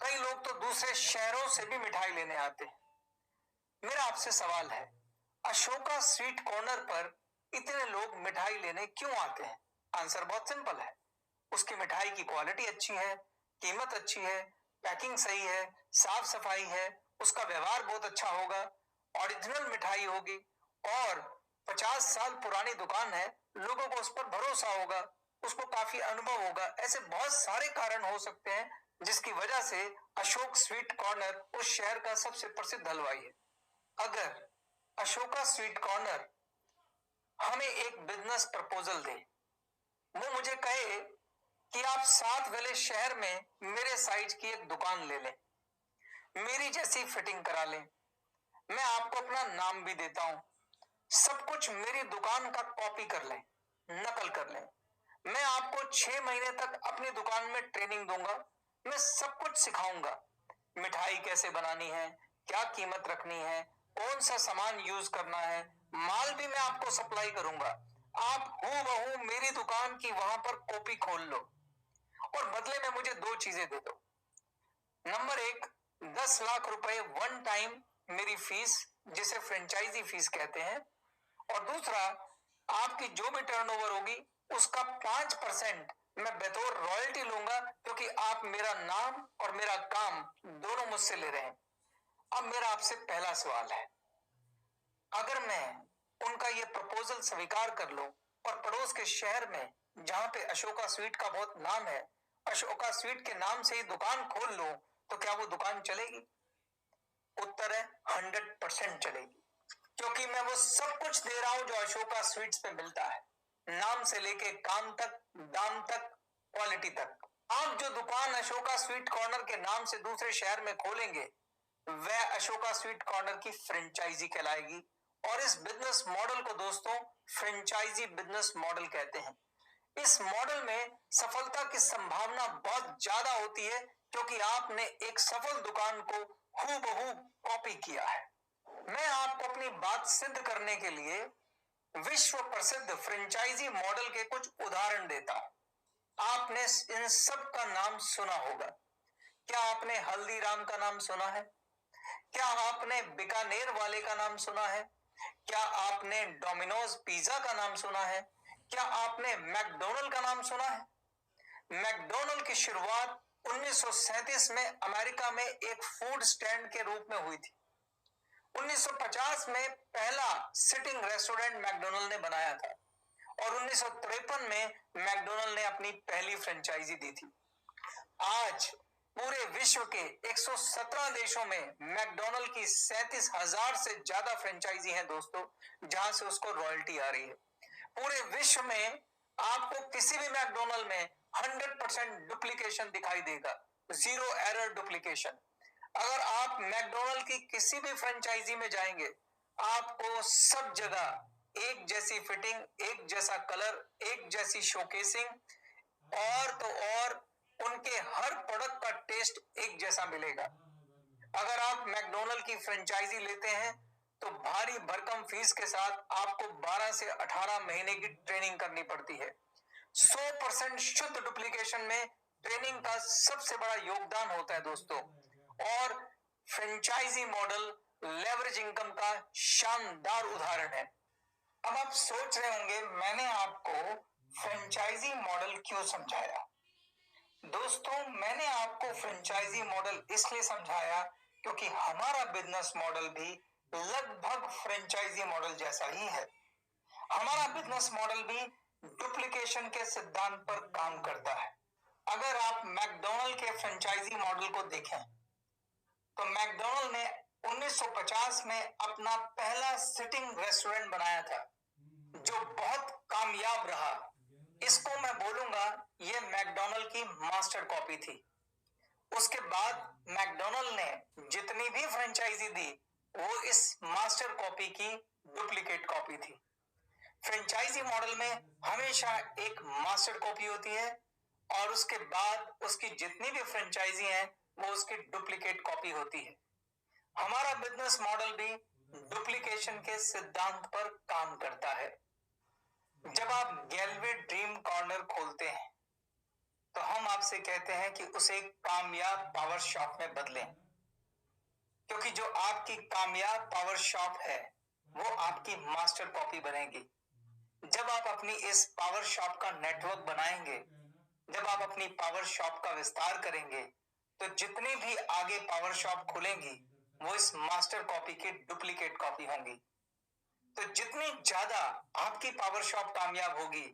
कई लोग तो दूसरे शहरों से भी मिठाई लेने आते हैं। मेरा आपसे सवाल है, अशोका स्वीट कॉर्नर पर इतने लोग मिठाई लेने क्यों आते हैं? आंसर बहुत सिंपल है। उसकी मिठाई की क्वालिटी अच्छी है, कीमत अच्छी है, पैकिंग सही है, साफ सफाई है, उसका व्यवहार बहुत अच्छा होगा, ओरिजिनल मिठाई होगी और 50 साल पुरानी दुकान है, लोगों को उस पर भरोसा होगा, उसको काफी अनुभव होगा। ऐसे बहुत सारे कारण हो सकते हैं जिसकी वजह से अशोक स्वीट कॉर्नर उस शहर का सबसे प्रसिद्ध हलवाई है। अगर अशोका स्वीट कॉर्नर हमें एक बिजनेस प्रपोजल दे, वो मुझे कहे कि आप साउथ विलेज शहर में मेरे साइज की एक दुकान ले लें, मेरी जैसी फिटिंग करा लें, मैं आपको अपना नाम भी देता हूं, सब कुछ मेरी दुकान का कॉपी कर लें, नकल कर लें, मैं आपको 6 महीने तक अपनी दुकान में ट्रेनिंग दूंगा, मैं सब कुछ सिखाऊंगा, मिठाई कैसे बनानी है, क्या कीमत रखनी है, कौन सा सामान यूज करना है, माल भी मैं आपको सप्लाई करूंगा, आप हूबहू मेरी दुकान की वहां पर कॉपी खोल लो और बदले में मुझे 2 चीजें दे दो। नंबर 1, 10 लाख रुपए वन टाइम मेरी फीस, जिसे फ्रेंचाइजी फीस कहते हैं, और दूसरा, आपकी जो भी टर्नओवर होगी उसका 5% मैं बतौर रॉयल्टी लूंगा, क्योंकि आप मेरा नाम और मेरा काम दोनों मुझसे ले रहे हैं। अब मेरा आपसे पहला सवाल है, अगर मैं उनका ये प्रपोजल स्वीकार कर लूं और पड़ोस के शहर में जहां पे अशोका स्वीट का बहुत नाम है, अशोका स्वीट के नाम से ही दुकान खोल लूं, तो क्या वो दुकान चलेगी? उत्तर है 100% चलेगी, क्योंकि मैं वो सब कुछ दे रहा हूं जो अशोका स्वीट्स पे मिलता है, नाम से लेके काम तक, दाम तक, क्वालिटी तक। आप जो दुकान अशोका स्वीट कॉर्नर के नाम से दूसरे शहर में खोलेंगे, वह अशोका स्वीट कॉर्नर की फ्रेंचाइजी कहलाएगी, और इस बिजनेस मॉडल को दोस्तों फ्रेंचाइजी बिजनेस मॉडल कहते हैं। इस मॉडल में सफलता की संभावना बहुत ज्यादा होती है, क्योंकि आपने एक सफल दुकान को हूबहू कॉपी किया है। मैं आपको अपनी बात सिद्ध करने के लिए विश्व प्रसिद्ध फ्रेंचाइजी मॉडल के कुछ उदाहरण देता हूं। आपने इन सब का नाम सुना होगा। क्या आपने हल्दीराम का नाम सुना है? क्या आपने बीकानेर वाले का नाम सुना है? क्या आपने डोमिनोज पिज्जा का नाम सुना है? क्या आपने मैकडोनल्ड का नाम सुना है? मैकडोनल्ड की शुरुआत 1937 में अमेरिका में एक फूड स्टैंड के रूप में हुई थी। 1950 में पहला सिटिंग रेस्टोरेंट मैकडोनल्ड ने बनाया था, और 1953 में मैकडोनल्ड ने अपनी पहली फ्रेंचाइजी दी थी। आज पूरे विश्व के 117 देशों में मैकडोनल्ड की 37,000 से ज्यादा फ्रेंचाइजी हैं दोस्तों, जहां से उसको रॉयल्टी आ रही है। पूरे विश्व में आपको किसी भी मैकडोनल्ड में 100% डुप्लीकेशन दिखाई देगा, जीरो एरर डुप्लीकेशन। अगर आप मैकडोनल्ड की किसी भी फ्रेंचाइजी में जाएंगे, आपको सब जगह एक जैसी फिटिंग, एक जैसा कलर, एक जैसी शोकेसिंग, और तो और उनके हर प्रोडक्ट का टेस्ट एक जैसा मिलेगा। अगर आप मैकडोनल्ड की फ्रेंचाइजी लेते हैं तो भारी भरकम फीस के साथ आपको 12 से 18 महीने की ट्रेनिंग करनी पड़ती है। 100% शुद्ध डुप्लीकेशन में ट्रेनिंग का सबसे बड़ा योगदान होता है दोस्तों, और फ्रेंचाइजी मॉडल लेवरेज इनकम का शानदार उदाहरण है। अब आप सोच रहे होंगे, मैंने आपको फ्रेंचाइजी मॉडल क्यों समझाया? दोस्तों, मैंने आपको फ्रेंचाइजी मॉडल इसलिए समझाया क्योंकि हमारा बिजनेस मॉडल भी लगभग फ्रेंचाइजी मॉडल जैसा ही है। हमारा बिजनेस मॉडल भी डुप्लीकेशन के सिद्धांत पर काम करता है। अगर आप मैकडोनल्ड के फ्रेंचाइजी मॉडल को देखें, तो मैकडोनल्ड ने 1950 में अपना पहला सिटिंग रेस्टोरेंट बनाया था, जो बहुत कामयाब रहा। इसको मैं बोलूंगा, ये मैकडोनल्ड की मास्टर कॉपी थी। उसके बाद मैकडोनल्ड ने जितनी भी फ्रेंचाइजी दी, वो इस मास्टर कॉपी की डुप्लीकेट कॉपी थी। फ्रेंचाइजी मॉडल में हमेशा एक मास्टर कॉपी होती है, और उसके बाद उसकी जितनी भी फ्रेंचाइजी हैं, वो उसकी डुप्लीकेट कॉपी होती है। हमारा बिजनेस मॉडल भी डुप्लीकेशन के सिद्धांत पर काम करता है। जब आप गैलवे ड्रीम कॉर्नर खोलते हैं, तो हम आपसे कहते हैं कि उसे एक कामयाब पावर शॉप में बदलें, क्योंकि जो आपकी कामयाब पावर शॉप है, वो आपकी मास्टर कॉपी बनेगी। जब आप अपनी इस पावर शॉप का नेटवर्क बनाएंगे, जब आप अपनी पावर शॉप का विस्तार करेंगे, तो जितनी भी आगे पावर शॉप खुलेंगी, वो इस मास्टर कॉपी की डुप्लीकेट कॉपी होंगी। तो जितनी ज्यादा आपकी पावर शॉप कामयाब होगी,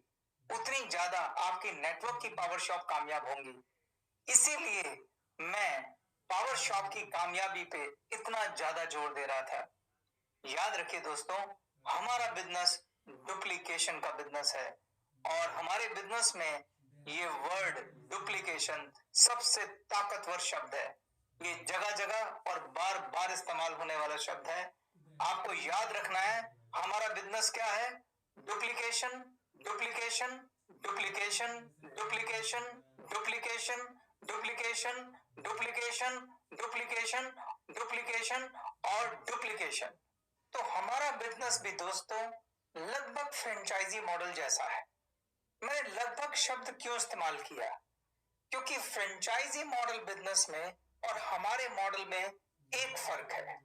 उतनी ज्यादा आपकी नेटवर्क की पावर शॉप कामयाब होंगी। इसीलिए मैं पावर शॉप की कामयाबी पे इतना ज्यादा जोर दे रहा था। याद रखिए दोस्तों, हमारा बिजनेस डुप्लीकेशन का बिजनेस है और हमारे बिजनेस में ये वर्ड डुप्लीकेशन सबसे ताकतवर शब्द है। ये जगह जगह और बार बार इस्तेमाल होने वाला शब्द है। आपको याद रखना है हमारा बिजनेस क्या है। Duplication, duplication, duplication, duplication, duplication, duplication, duplication, duplication, duplication और डुप्लीकेशन। तो हमारा बिजनेस भी दोस्तों लगभग फ्रेंचाइजी मॉडल जैसा है। मैंने लगभग शब्द क्यों इस्तेमाल किया? क्योंकि फ्रेंचाइजी मॉडल बिजनेस में और हमारे मॉडल में एक फर्क है।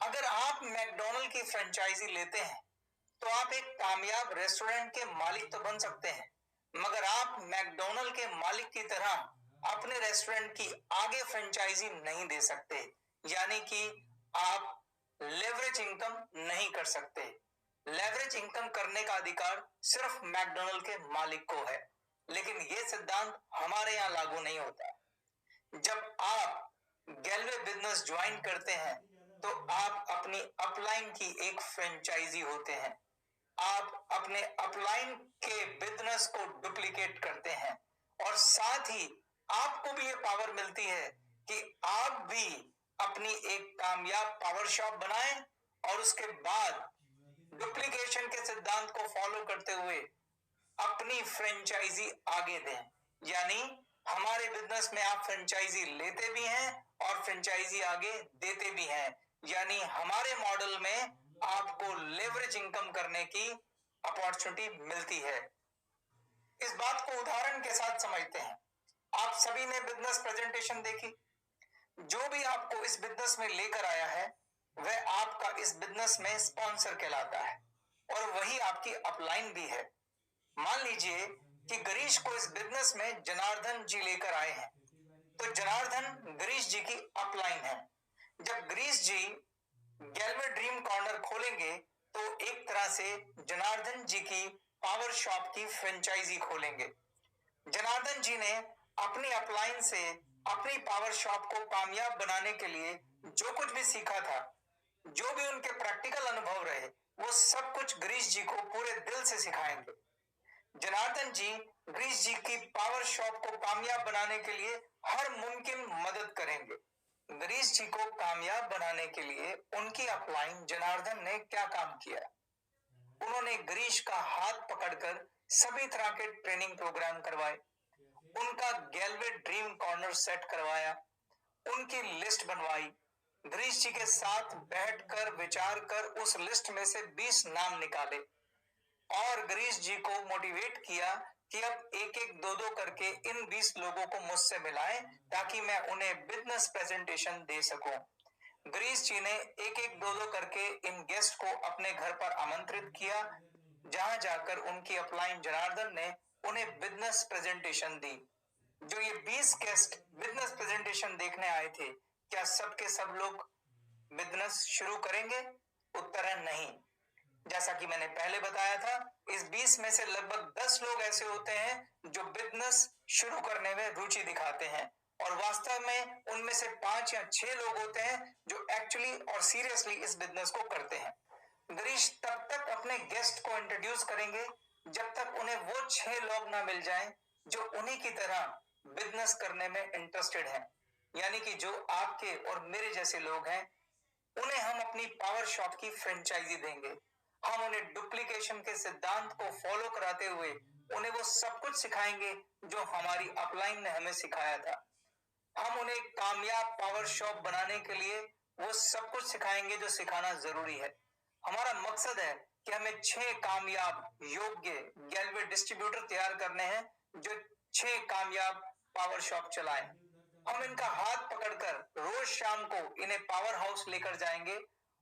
अगर आप मैकडॉनल्ड की फ्रेंचाइजी लेते हैं तो आप एक कामयाब रेस्टोरेंट के मालिक तो बन सकते हैं, मगर आप मैकडॉनल्ड के मालिक की तरह अपने रेस्टोरेंट की आगे फ्रेंचाइजी नहीं दे सकते, यानी कि आप लेवरेज इनकम नहीं कर सकते। लेवरेज इनकम करने का अधिकार सिर्फ मैकडॉनल्ड के मालिक को है, लेकिन यह सिद्धांत हमारे यहां लागू नहीं होता। जब आप गैलवे बिजनेस ज्वाइन करते हैं तो आप अपनी अपलाइन की एक फ्रेंचाइजी होते हैं। आप अपने अपलाइन के बिजनेस को डुप्लीकेट करते हैं और साथ ही आपको भी ये पावर मिलती है कि आप भी अपनी एक कामयाब पावर शॉप बनाएं और उसके बाद डुप्लीकेशन के सिद्धांत को फॉलो करते हुए अपनी फ्रेंचाइजी आगे दें। यानी हमारे बिजनेस में आप फ्रेंचाइजी लेते भी हैं और फ्रेंचाइजी आगे देते भी हैं। यानी हमारे मॉडल में आपको लेवरेज इनकम करने की अपॉर्चुनिटी मिलती है। इस बात को उदाहरण के साथ समझते हैं। आप सभी ने बिजनेस प्रेजेंटेशन देखी। जो भी आपको इस बिजनेस में लेकर आया है वह आपका इस बिजनेस में स्पॉन्सर कहलाता है और वही आपकी अपलाइन भी है। मान लीजिए कि गिरीश को इस बिजनेस में जनार्दन जी लेकर आए हैं, तो जनार्दन गिरीश जी की अपलाइन है। जब गिरीश जी गैलवे ड्रीम कॉर्नर खोलेंगे तो एक तरह से जनार्दन जी की पावर शॉप की फ्रेंचाइजी खोलेंगे। जनार्दन जी ने अपनी अपलाइन से अपनी पावर शॉप को कामयाब बनाने के लिए जो कुछ भी सीखा था, जो भी उनके प्रैक्टिकल अनुभव रहे, वो सब कुछ गिरीश जी को पूरे दिल से सिखाएंगे। जनार्दन जी गिरीश जी की पावर शॉप को कामयाब बनाने के लिए हर मुमकिन मदद करेंगे। गिरीश जी को कामयाब बनाने के लिए उनकी अपलाइन जनार्दन ने क्या काम किया? उन्होंने गिरीश का हाथ पकड़कर सभी तरह के ट्रेनिंग प्रोग्राम करवाए, उनका गैलवे ड्रीम कॉर्नर सेट करवाया, उनकी लिस्ट बनवाई, गिरीश जी के साथ बैठकर विचार कर उस लिस्ट में से 20 नाम निकाले और गिरीश जी को मोटिवेट किया कि अब एक एक दो दो करके इन 20 लोगों को मुझसे मिलाएं ताकि मैं उन्हें बिजनेस प्रेजेंटेशन दे सकूं। गिरीश जी ने एक एक दो दो करके इन गेस्ट को अपने घर पर आमंत्रित किया, जहां जाकर उनकी अपलाइन जनार्दन ने उन्हें बिजनेस प्रेजेंटेशन दी। जो ये 20 गेस्ट बिजनेस प्रेजेंटेशन देखने आए थे, क्या सब के सब लोग बिजनेस शुरू करेंगे? उत्तर है नहीं। जैसा कि मैंने पहले बताया था, इस 20 में से लगभग 10 लोग ऐसे होते हैं जो बिजनेस शुरू करने में रुचि दिखाते हैं और वास्तव में उनमें से 5 या 6 लोग होते हैं जो एक्चुअली और सीरियसली इस बिजनेस को करते हैं। गिरीश तब तक अपने गेस्ट को इंट्रोड्यूस करेंगे जब तक उन्हें वो 6 लोग ना मिल जाएं जो उन्हीं की तरह बिजनेस करने में इंटरेस्टेड हैं, यानी कि जो आपके और मेरे जैसे लोग हैं। उन्हें हम अपनी पावर शॉप की फ्रेंचाइजी देंगे। हम उन्हें डुप्लीकेशन के सिद्धांत को फॉलो कराते हुए उन्हें वो सब कुछ सिखाएंगे जो हमारी अपलाइन ने हमें सिखाया था। हम उन्हें कामयाब पावर शॉप बनाने के लिए वो सब कुछ सिखाएंगे जो सिखाना जरूरी है। हमारा मकसद है कि हमें 6 कामयाब योग्य गैलवे डिस्ट्रीब्यूटर तैयार करने हैं जो 6 कामयाब पावर शॉप चलाएं। हम इनका हाथ पकड़कर रोज शाम को इन्हें पावर हाउस लेकर जाएंगे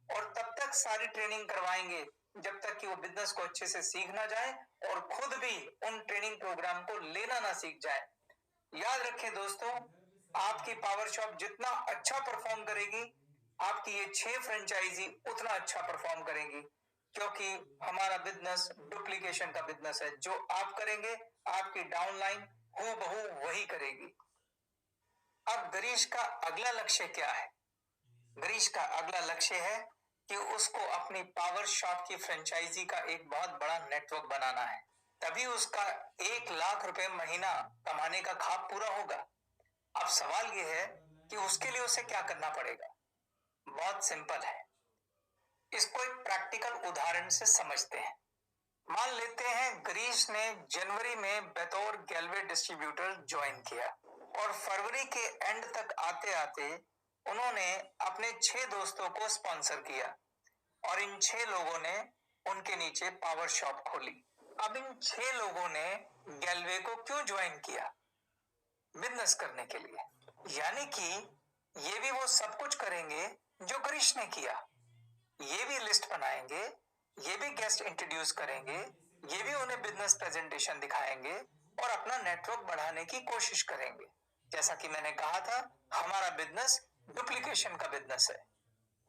और तब तक सारी ट्रेनिंग करवाएंगे जब तक कि वो बिजनेस को अच्छे से सीख ना जाए और खुद भी उन ट्रेनिंग प्रोग्राम को लेना ना सीख जाए। याद रखें दोस्तों, आपकी पावर शॉप जितना अच्छा परफॉर्म करेगी, आपकी ये 6 फ्रेंचाइजी उतना अच्छा परफॉर्म करेंगी। क्योंकि हमारा बिजनेस डुप्लीकेशन का बिजनेस है। जो आप करेंगे आपकी डाउनलाइन हूबहू वही करेगी। अब गिरीश का अगला लक्ष्य क्या है? गिरीश का अगला लक्ष्य है कि उसको अपनी पावर शॉप की फ्रेंचाइजी का एक बहुत बड़ा नेटवर्क बनाना है। तभी उसका 1 लाख रुपए महीना कमाने का ख्वाब पूरा होगा। अब सवाल यह है कि उसके लिए उसे क्या करना पड़ेगा। बहुत सिंपल है। इसको एक प्रैक्टिकल उदाहरण से समझते हैं। मान लेते हैं गिरीश ने जनवरी में बतौर गैलवे डिस्ट्रीब्यूटर ज्वाइन किया और फरवरी के एंड तक आते आते उन्होंने अपने 6 दोस्तों को स्पॉन्सर किया और इन 6 लोगों ने उनके नीचे पावर शॉप खोली। अब इन 6 लोगों ने गैलवे को क्यों ज्वाइन किया? बिजनेस करने के लिए। यानी कि ये भी वो सब कुछ करेंगे जो गिरीश ने किया। ये भी लिस्ट बनाएंगे, ये भी गेस्ट इंट्रोड्यूस करेंगे, ये भी उन्हें बिजनेस प्रेजेंटेशन दिखाएंगे और अपना नेटवर्क बढ़ाने की कोशिश करेंगे। जैसा कि मैंने कहा था, हमारा बिजनेस डुप्लीकेशन का बिजनेस है।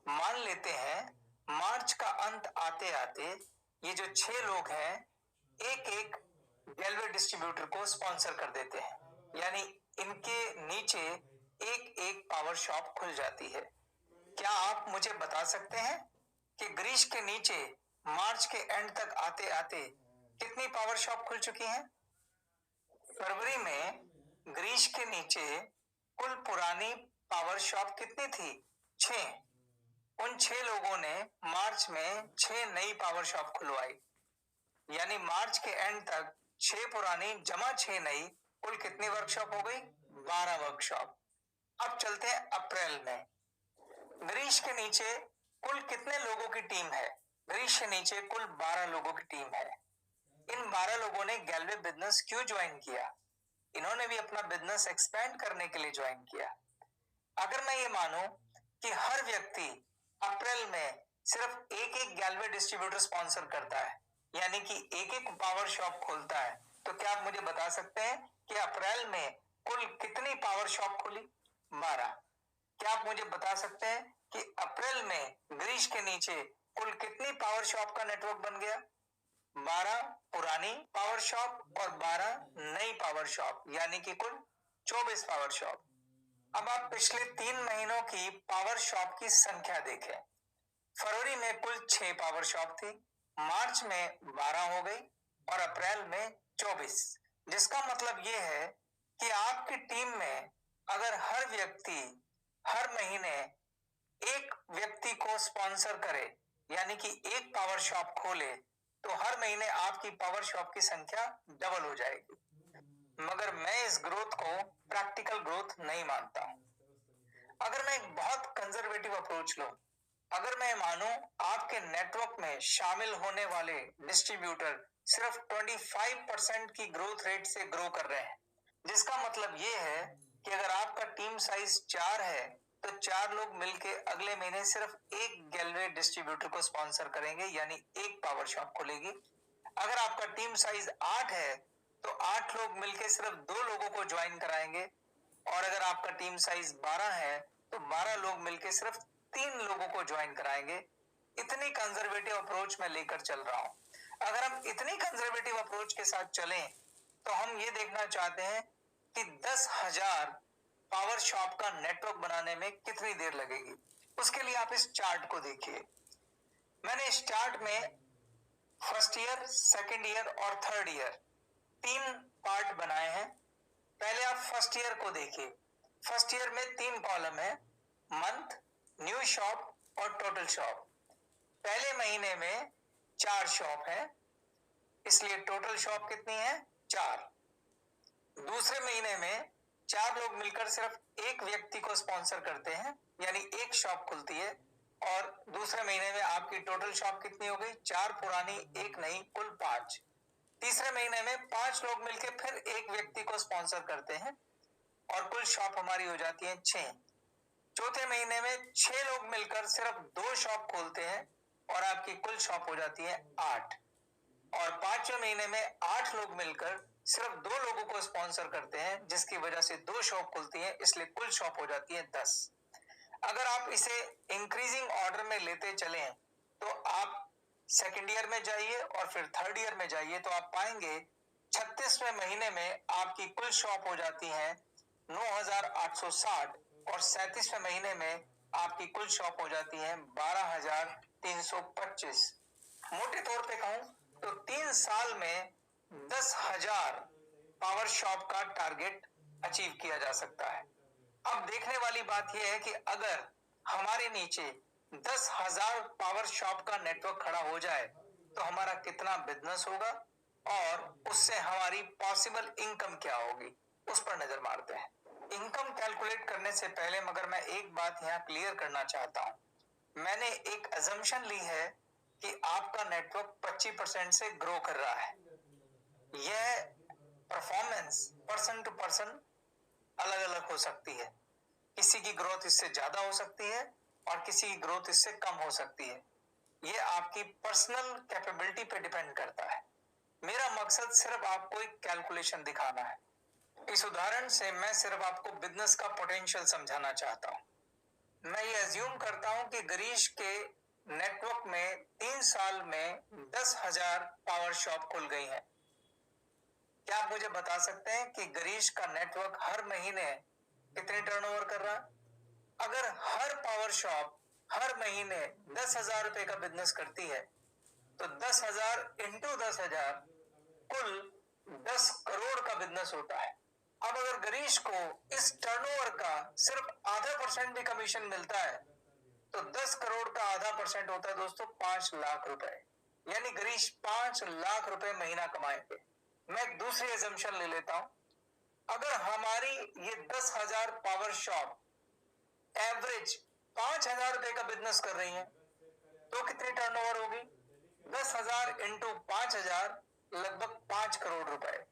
मान लेते हैं मार्च का अंत आते आते ये जो 6 लोग हैं एक एक गैलवे डिस्ट्रीब्यूटर को स्पॉन्सर कर देते हैं, यानी इनके नीचे एक एक पावर शॉप खुल जाती है। क्या आप मुझे बता सकते हैं कि गिरीश के नीचे मार्च के एंड तक आते आते कितनी पावर शॉप खुल चुकी हैं? फरवरी में गिरीश के नीचे कुल पुरानी पावर शॉप कितनी थी? 6। उन 6 लोगों ने मार्च में 6 नई पावर शॉप खुलवाई, यानी मार्च के एंड तक 6 पुरानी जमा 6 नई, कुल कितनी वर्कशॉप हो गई? 12 वर्कशॉप। अब चलते हैं अप्रैल में। गिरीश के नीचे कुल कितने लोगों की टीम है? गिरीश के नीचे कुल 12 लोगों की टीम है। इन 12 लोगों ने गैलवे बिजनेस क्यों ज्वाइन किया? इन्होंने भी अपना बिजनेस एक्सपेंड करने के लिए ज्वाइन किया। अगर मैं ये मानूं कि हर व्यक्ति अप्रैल में सिर्फ एक एक गैलवे डिस्ट्रीब्यूटर स्पॉन्सर करता है, यानी कि एक एक पावर शॉप खोलता है, तो क्या आप मुझे बता सकते हैं कि अप्रैल में कुल कितनी पावर शॉप खुली? 12। क्या आप मुझे बता सकते हैं कि अप्रैल में गिरीश के नीचे कुल कितनी पावर शॉप का नेटवर्क बन गया? 12 पुरानी पावर शॉप और 12 नई पावर शॉप, यानी कि कुल 24 पावर शॉप। अब आप पिछले 3 महीनों की पावर शॉप की संख्या देखें। फरवरी में कुल 6 पावर शॉप थी, मार्च में 12 हो गई और अप्रैल में 24, जिसका मतलब यह है कि आपकी टीम में अगर हर व्यक्ति हर महीने एक व्यक्ति को स्पॉन्सर करे, यानी कि एक पावर शॉप खोले, तो हर महीने आपकी पावर शॉप की संख्या डबल हो जाएगी। मगर मैं इस ग्रोथ को प्रैक्टिकल ग्रोथ नहीं मानता हूं। अगर मैं एक बहुत कंजर्वेटिव अप्रोच लूं, अगर मैं मानूं आपके नेटवर्क में शामिल होने वाले डिस्ट्रीब्यूटर सिर्फ 25% की ग्रोथ रेट से ग्रो कर रहे हैं, जिसका मतलब यह है कि अगर आपका टीम साइज 4 है तो 4 लोग मिलके अगले महीने सिर्फ एक गैलवे डिस्ट्रीब्यूटर को स्पॉन्सर करेंगे, यानी एक पावर शॉप खुलेगी। अगर आपका टीम साइज 8 है तो 8 लोग मिलके सिर्फ 2 लोगों को ज्वाइन कराएंगे, और अगर आपका टीम साइज 12 है तो 12 लोग मिलके सिर्फ 3 लोगों को ज्वाइन कराएंगे। इतनी कंजर्वेटिव अप्रोच में लेकर चल रहा हूं। अगर हम इतनी कंजर्वेटिव अप्रोच के साथ चलें तो हम ये देखना चाहते हैं कि 10,000 पावर शॉप का नेटवर्क बनाने में कितनी देर लगेगी। उसके लिए आप इस चार्ट को देखिए। मैंने इस चार्ट में फर्स्ट ईयर, सेकेंड ईयर और थर्ड ईयर 3 पार्ट बनाए हैं। पहले आप फर्स्ट ईयर को देखिए। फर्स्ट ईयर में 3 कॉलम है, मंथ, न्यू शॉप और टोटल शॉप। पहले महीने में 4 शॉप है, इसलिए टोटल शॉप कितनी है? 4। दूसरे महीने में 4 लोग मिलकर सिर्फ एक व्यक्ति को स्पॉन्सर करते हैं, यानी एक शॉप खुलती है, और दूसरे महीने में आपकी टोटल शॉप कितनी हो गई? 4 पुरानी, एक नई, कुल 5। तीसरे महीने में 5 लोग मिलकर फिर एक व्यक्ति को स्पॉन्सर करते हैं और कुल शॉप हमारी हो जाती है 6। चौथे महीने में 6 लोग मिलकर सिर्फ 2 शॉप खोलते हैं और आपकी कुल शॉप हो जाती है 8। और 5वें महीने में 8 लोग मिलकर सिर्फ 2 लोगों को स्पॉन्सर करते हैं, जिसकी वजह से 2 शॉप खुलती है, इसलिए कुल शॉप हो जाती है 10। अगर आप इसे इंक्रीजिंग ऑर्डर में लेते चलें तो आप सेकेंड ईयर में जाइए और फिर थर्ड ईयर में जाइए तो आप पाएंगे 36वें महीने में आपकी कुल शॉप हो जाती है 9,860 और 37वें महीने में आपकी कुल शॉप हो जाती है 12,325। मोटे तौर पे कहूं तो 3 साल में 10,000 पावर शॉप का टारगेट अचीव किया जा सकता है। अब देखने वाली बात यह है कि अगर हमारे नीचे 10,000 पावर शॉप का नेटवर्क खड़ा हो जाए तो हमारा कितना बिजनेस होगा और उससे हमारी पॉसिबल इनकम क्या होगी, उस पर नजर मारते हैं। इनकम कैलकुलेट करने से पहले मगर मैं एक बात यहाँ क्लियर करना चाहता हूं। मैंने एक अजम्पशन ली है कि आपका नेटवर्क 25% से ग्रो कर रहा है। यह परफॉर्मेंस पर्सन टू पर्सन अलग अलग हो सकती है। किसी की ग्रोथ इससे ज्यादा हो सकती है और किसी की ग्रोथ इससे कम हो सकती है। यह आपकी पर्सनल कैपेबिलिटी पे डिपेंड करता है। मेरा मकसद सिर्फ आपको एक कैलकुलेशन दिखाना है। इस उदाहरण से मैं सिर्फ आपको बिजनेस का पोटेंशियल समझाना चाहता हूं। मैं ये अज्यूम करता हूं कि गिरीश के नेटवर्क में 3 साल में 10,000 पावर शॉप खुल गई हैं। क्या आप मुझे बता सकते हैं कि गिरीश का नेटवर्क हर महीने कितने टर्नओवर कर रहा है? अगर हर पावर शॉप हर महीने 10,000 रुपए का बिजनेस करती है तो 10,000 इंटू 10,000 कुल 10 करोड़ का बिजनेस होता है। अब अगर गिरीश को इस टर्नओवर का सिर्फ आधा % भी कमीशन मिलता है तो 10 करोड़ का आधा % होता है दोस्तों 5 लाख रुपए। यानी गिरीश 5 लाख रुपए महीना कमाएंगे। मैं एक दूसरी एजम्पशन ले लेता हूं। अगर हमारी ये 10,000 पावर शॉप एवरेज 5,000 रुपए का बिजनेस कर रही है तो कितनी टर्नओवर होगी? 10,000 इंटू 5,000 लगभग 5 करोड़ रुपए।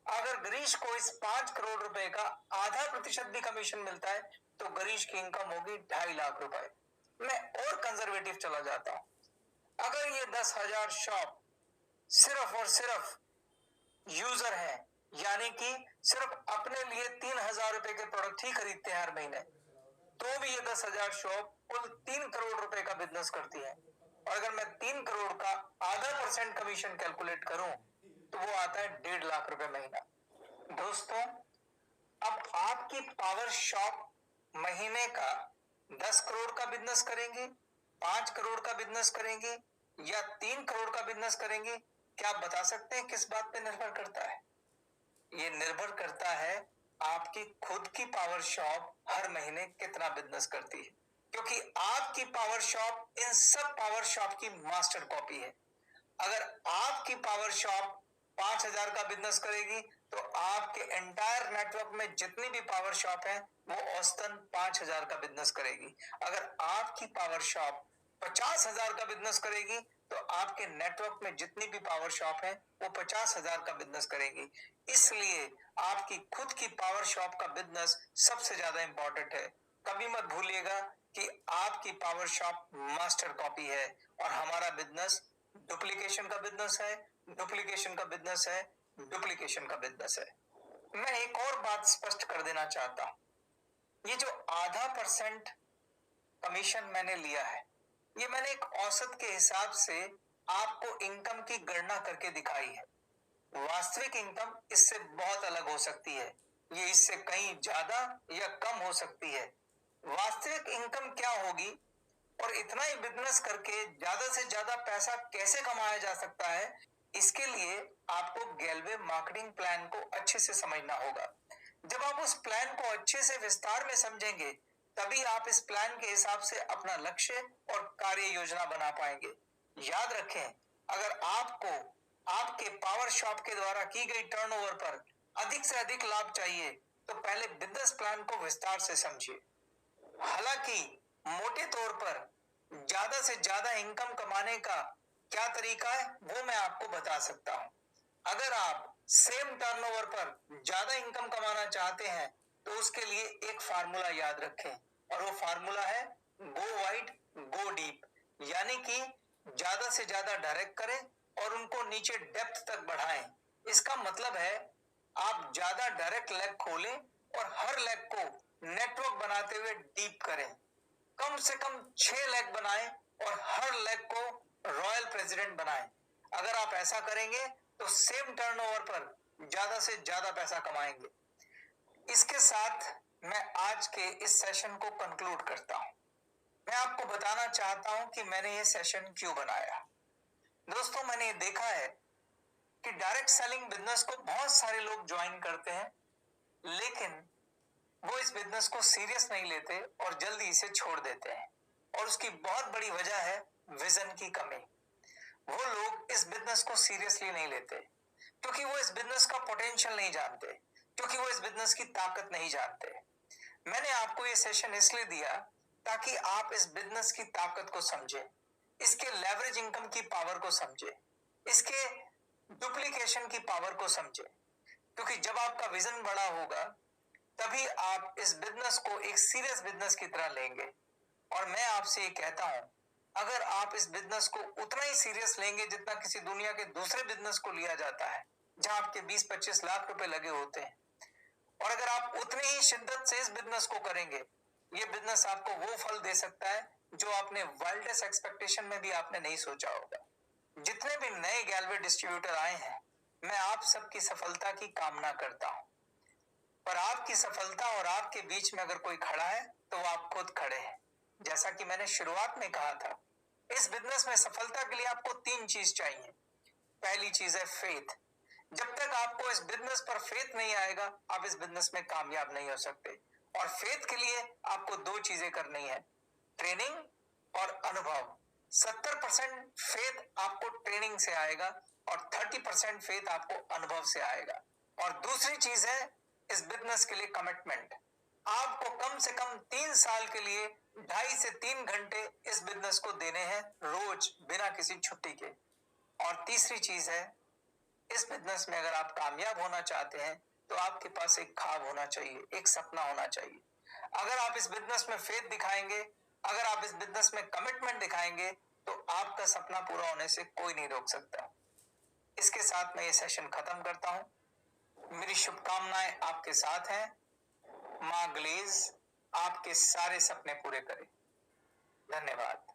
अगर गिरीश को इस 5 करोड़ रुपए का आधा % भी कमीशन मिलता है तो गिरीश की इनकम होगी 2.5 लाख रुपए। मैं और कंजर्वेटिव चला जाता हूं। अगर ये 10,000 शॉप सिर्फ और सिर्फ यूजर है, यानी कि सिर्फ अपने लिए 3,000 रुपए के प्रोडक्ट ही खरीदते हैं हर महीने, तो भी ये 10,000 शॉप कुल 3 करोड़ रुपए का बिजनेस करती है। और अगर मैं 3 करोड़ का आधा % कमीशन कैलकुलेट करूं तो वो आता है 1.5 लाख रुपए महीना। दोस्तों, अब आपकी पावर शॉप महीने का 10 करोड़ का बिजनेस करेंगी, 5 करोड़ का बिजनेस करेंगी या 3 करोड़ का बिजनेस करेंगी? क्या आप बता सकते हैं किस बात पे निर्भर करता है? ये निर्भर करता है आपकी खुद की पावर शॉप हर महीने कितना बिजनेस करती है, क्योंकि आपकी पावर शॉप इन सब पावर शॉप की मास्टर कॉपी है। अगर आपकी पावर शॉप 5,000 का बिजनेस करेगी तो आपके एंटायर नेटवर्क में जितनी भी पावर शॉप है वो औसतन 5,000 का बिजनेस करेगी। अगर आपकी पावर शॉप 50,000 का बिजनेस करेगी तो आपके नेटवर्क में जितनी भी पावर शॉप है वो 50,000 का बिजनेस करेगी। इसलिए आपकी खुद की पावर शॉप का बिजनेस सबसे ज्यादा इंपॉर्टेंट है। कभी मत भूलिएगा कि आपकी पावर शॉप मास्टर कॉपी है और हमारा बिजनेस डुप्लीकेशन का बिजनेस है, डुप्लीकेशन का बिजनेस है, डुप्लीकेशन का बिजनेस है। मैं एक और बात स्पष्ट कर देना चाहता हूं। ये जो आधा % कमीशन मैंने लिया है, ये मैंने एक औसत के हिसाब से आपको इनकम की गणना करके दिखाई है। वास्तविक इनकम इससे बहुत अलग हो सकती है। ये इससे कहीं ज्यादा या कम हो सकती है। वास्तविक इनकम क्या होगी और इतना ही बिजनेस करके ज्यादा से ज्यादा पैसा कैसे कमाया जा सकता है, इसके लिए आपको गैलवे मार्केटिंग प्लान को अच्छे से समझना होगा। जब आप उस प्लान को अच्छे से विस्तार में समझेंगे तभी आप इस प्लान के हिसाब से अपना लक्ष्य और कार्य योजना बना पाएंगे। याद रखें, अगर आपको आपके पावर शॉप के द्वारा की गई टर्नओवर पर अधिक से अधिक लाभ चाहिए तो पहले बिजनेस प्लान को विस्तार से समझिए। हालांकि मोटे तौर पर ज्यादा से ज्यादा इनकम कमाने का क्या तरीका है वो मैं आपको बता सकता हूं। अगर आप सेम टर्नओवर पर ज्यादा इनकम कमाना चाहते हैं तो उसके लिए एक फार्मूला याद रखें और वो फार्मूला है गो वाइड गो डीप, यानी कि ज्यादा से ज्यादा डायरेक्ट करें और उनको नीचे डेप्थ तक बढ़ाएं। इसका मतलब है आप ज्यादा डायरेक्ट लेग खोलें और हर लेग को नेटवर्क बनाते हुए डीप करें। कम से कम 6 लेग बनाएं और हर लेग को रॉयल प्रेसिडेंट बनाएं। अगर आप ऐसा करेंगे तो सेम टर्नओवर पर ज्यादा से ज्यादा पैसा कमाएंगे। इसके साथ मैं आज के इस सेशन को कंक्लूड करता हूं। मैं आपको बताना चाहता हूं कि मैंने ये सेशन क्यों बनाया। दोस्तों, मैंने ये देखा है कि डायरेक्ट सेलिंग बिजनेस को बहुत सारे लोग ज्वाइन करते हैं, लेकिन वो इस बिजनेस को सीरियस नहीं लेते और जल्दी इसे छोड़ देते हैं। और उसकी बहुत बड़ी वजह है विजन की कमी। वो लोग इस बिजनेस को सीरियसली नहीं लेते क्योंकि वो इस बिजनेस का पोटेंशियल नहीं जानते, क्योंकि वो इस बिजनेस की ताकत नहीं जानते। मैंने आपको ये सेशन इसलिए दिया ताकि आप इस बिजनेस की ताकत को समझें, इसके लेवरेज इनकम की पावर को समझें, इसके डुप्लीकेशन की पावर को समझें। क्योंकि जब आपका विजन बड़ा होगा तभी आप इस बिजनेस को एक सीरियस बिजनेस की तरह लेंगे। और मैं आपसे ये कहता हूं, अगर आप इस बिजनेस को उतना ही सीरियस लेंगे जितना किसी दुनिया के दूसरे बिजनेस को लिया जाता है जहां आपके 20-25 लाख रुपए लगे होते हैं, और अगर आप उतनी ही शिद्दत से इस बिजनेस को करेंगे, ये बिजनेस आपको वो फल दे सकता है जो आपने वाइल्डेस्ट एक्सपेक्टेशन में भी आपने नहीं सोचा होगा। जितने भी नए गैलवे डिस्ट्रीब्यूटर आए हैं, मैं आप सबकी सफलता की कामना करता हूं। पर आपकी सफलता और आपके बीच में अगर कोई खड़ा है तो वो आप खुद खड़े हैं। जैसा कि मैंने शुरुआत में कहा था, इस बिजनेस में सफलता के लिए आपको 3 चीज चाहिए। पहली चीज है फेथ। जब तक आपको इस बिजनेस पर फेथ नहीं आएगा, आप इस बिजनेस में कामयाब नहीं हो सकते। और फेथ के लिए आपको 2 चीजें करनी है, ट्रेनिंग और अनुभव। 70% फेथ आपको ट्रेनिंग से आएगा और 30% फेथ आपको अनुभव से आएगा। और दूसरी चीज है इस बिजनेस के लिए कमिटमेंट। आपको कम से कम 3 साल के लिए 2.5 से 3 घंटे इस बिजनेस को देने हैं रोज, बिना किसी छुट्टी के। और तीसरी चीज है, इस बिजनेस में अगर आप कामयाब होना चाहते हैं तो आपके पास एक ख्वाब होना चाहिए, एक सपना होना चाहिए। अगर आप इस बिजनेस में फेथ दिखाएंगे, अगर आप इस बिजनेस में कमिटमेंट दिखाएंगे, तो आपका सपना पूरा होने से कोई नहीं रोक सकता। इसके साथ मैं ये सेशन खत्म करता हूं। मेरी शुभकामनाएं आपके साथ हैं। मां ग्लेज आपके सारे सपने पूरे करे। धन्यवाद।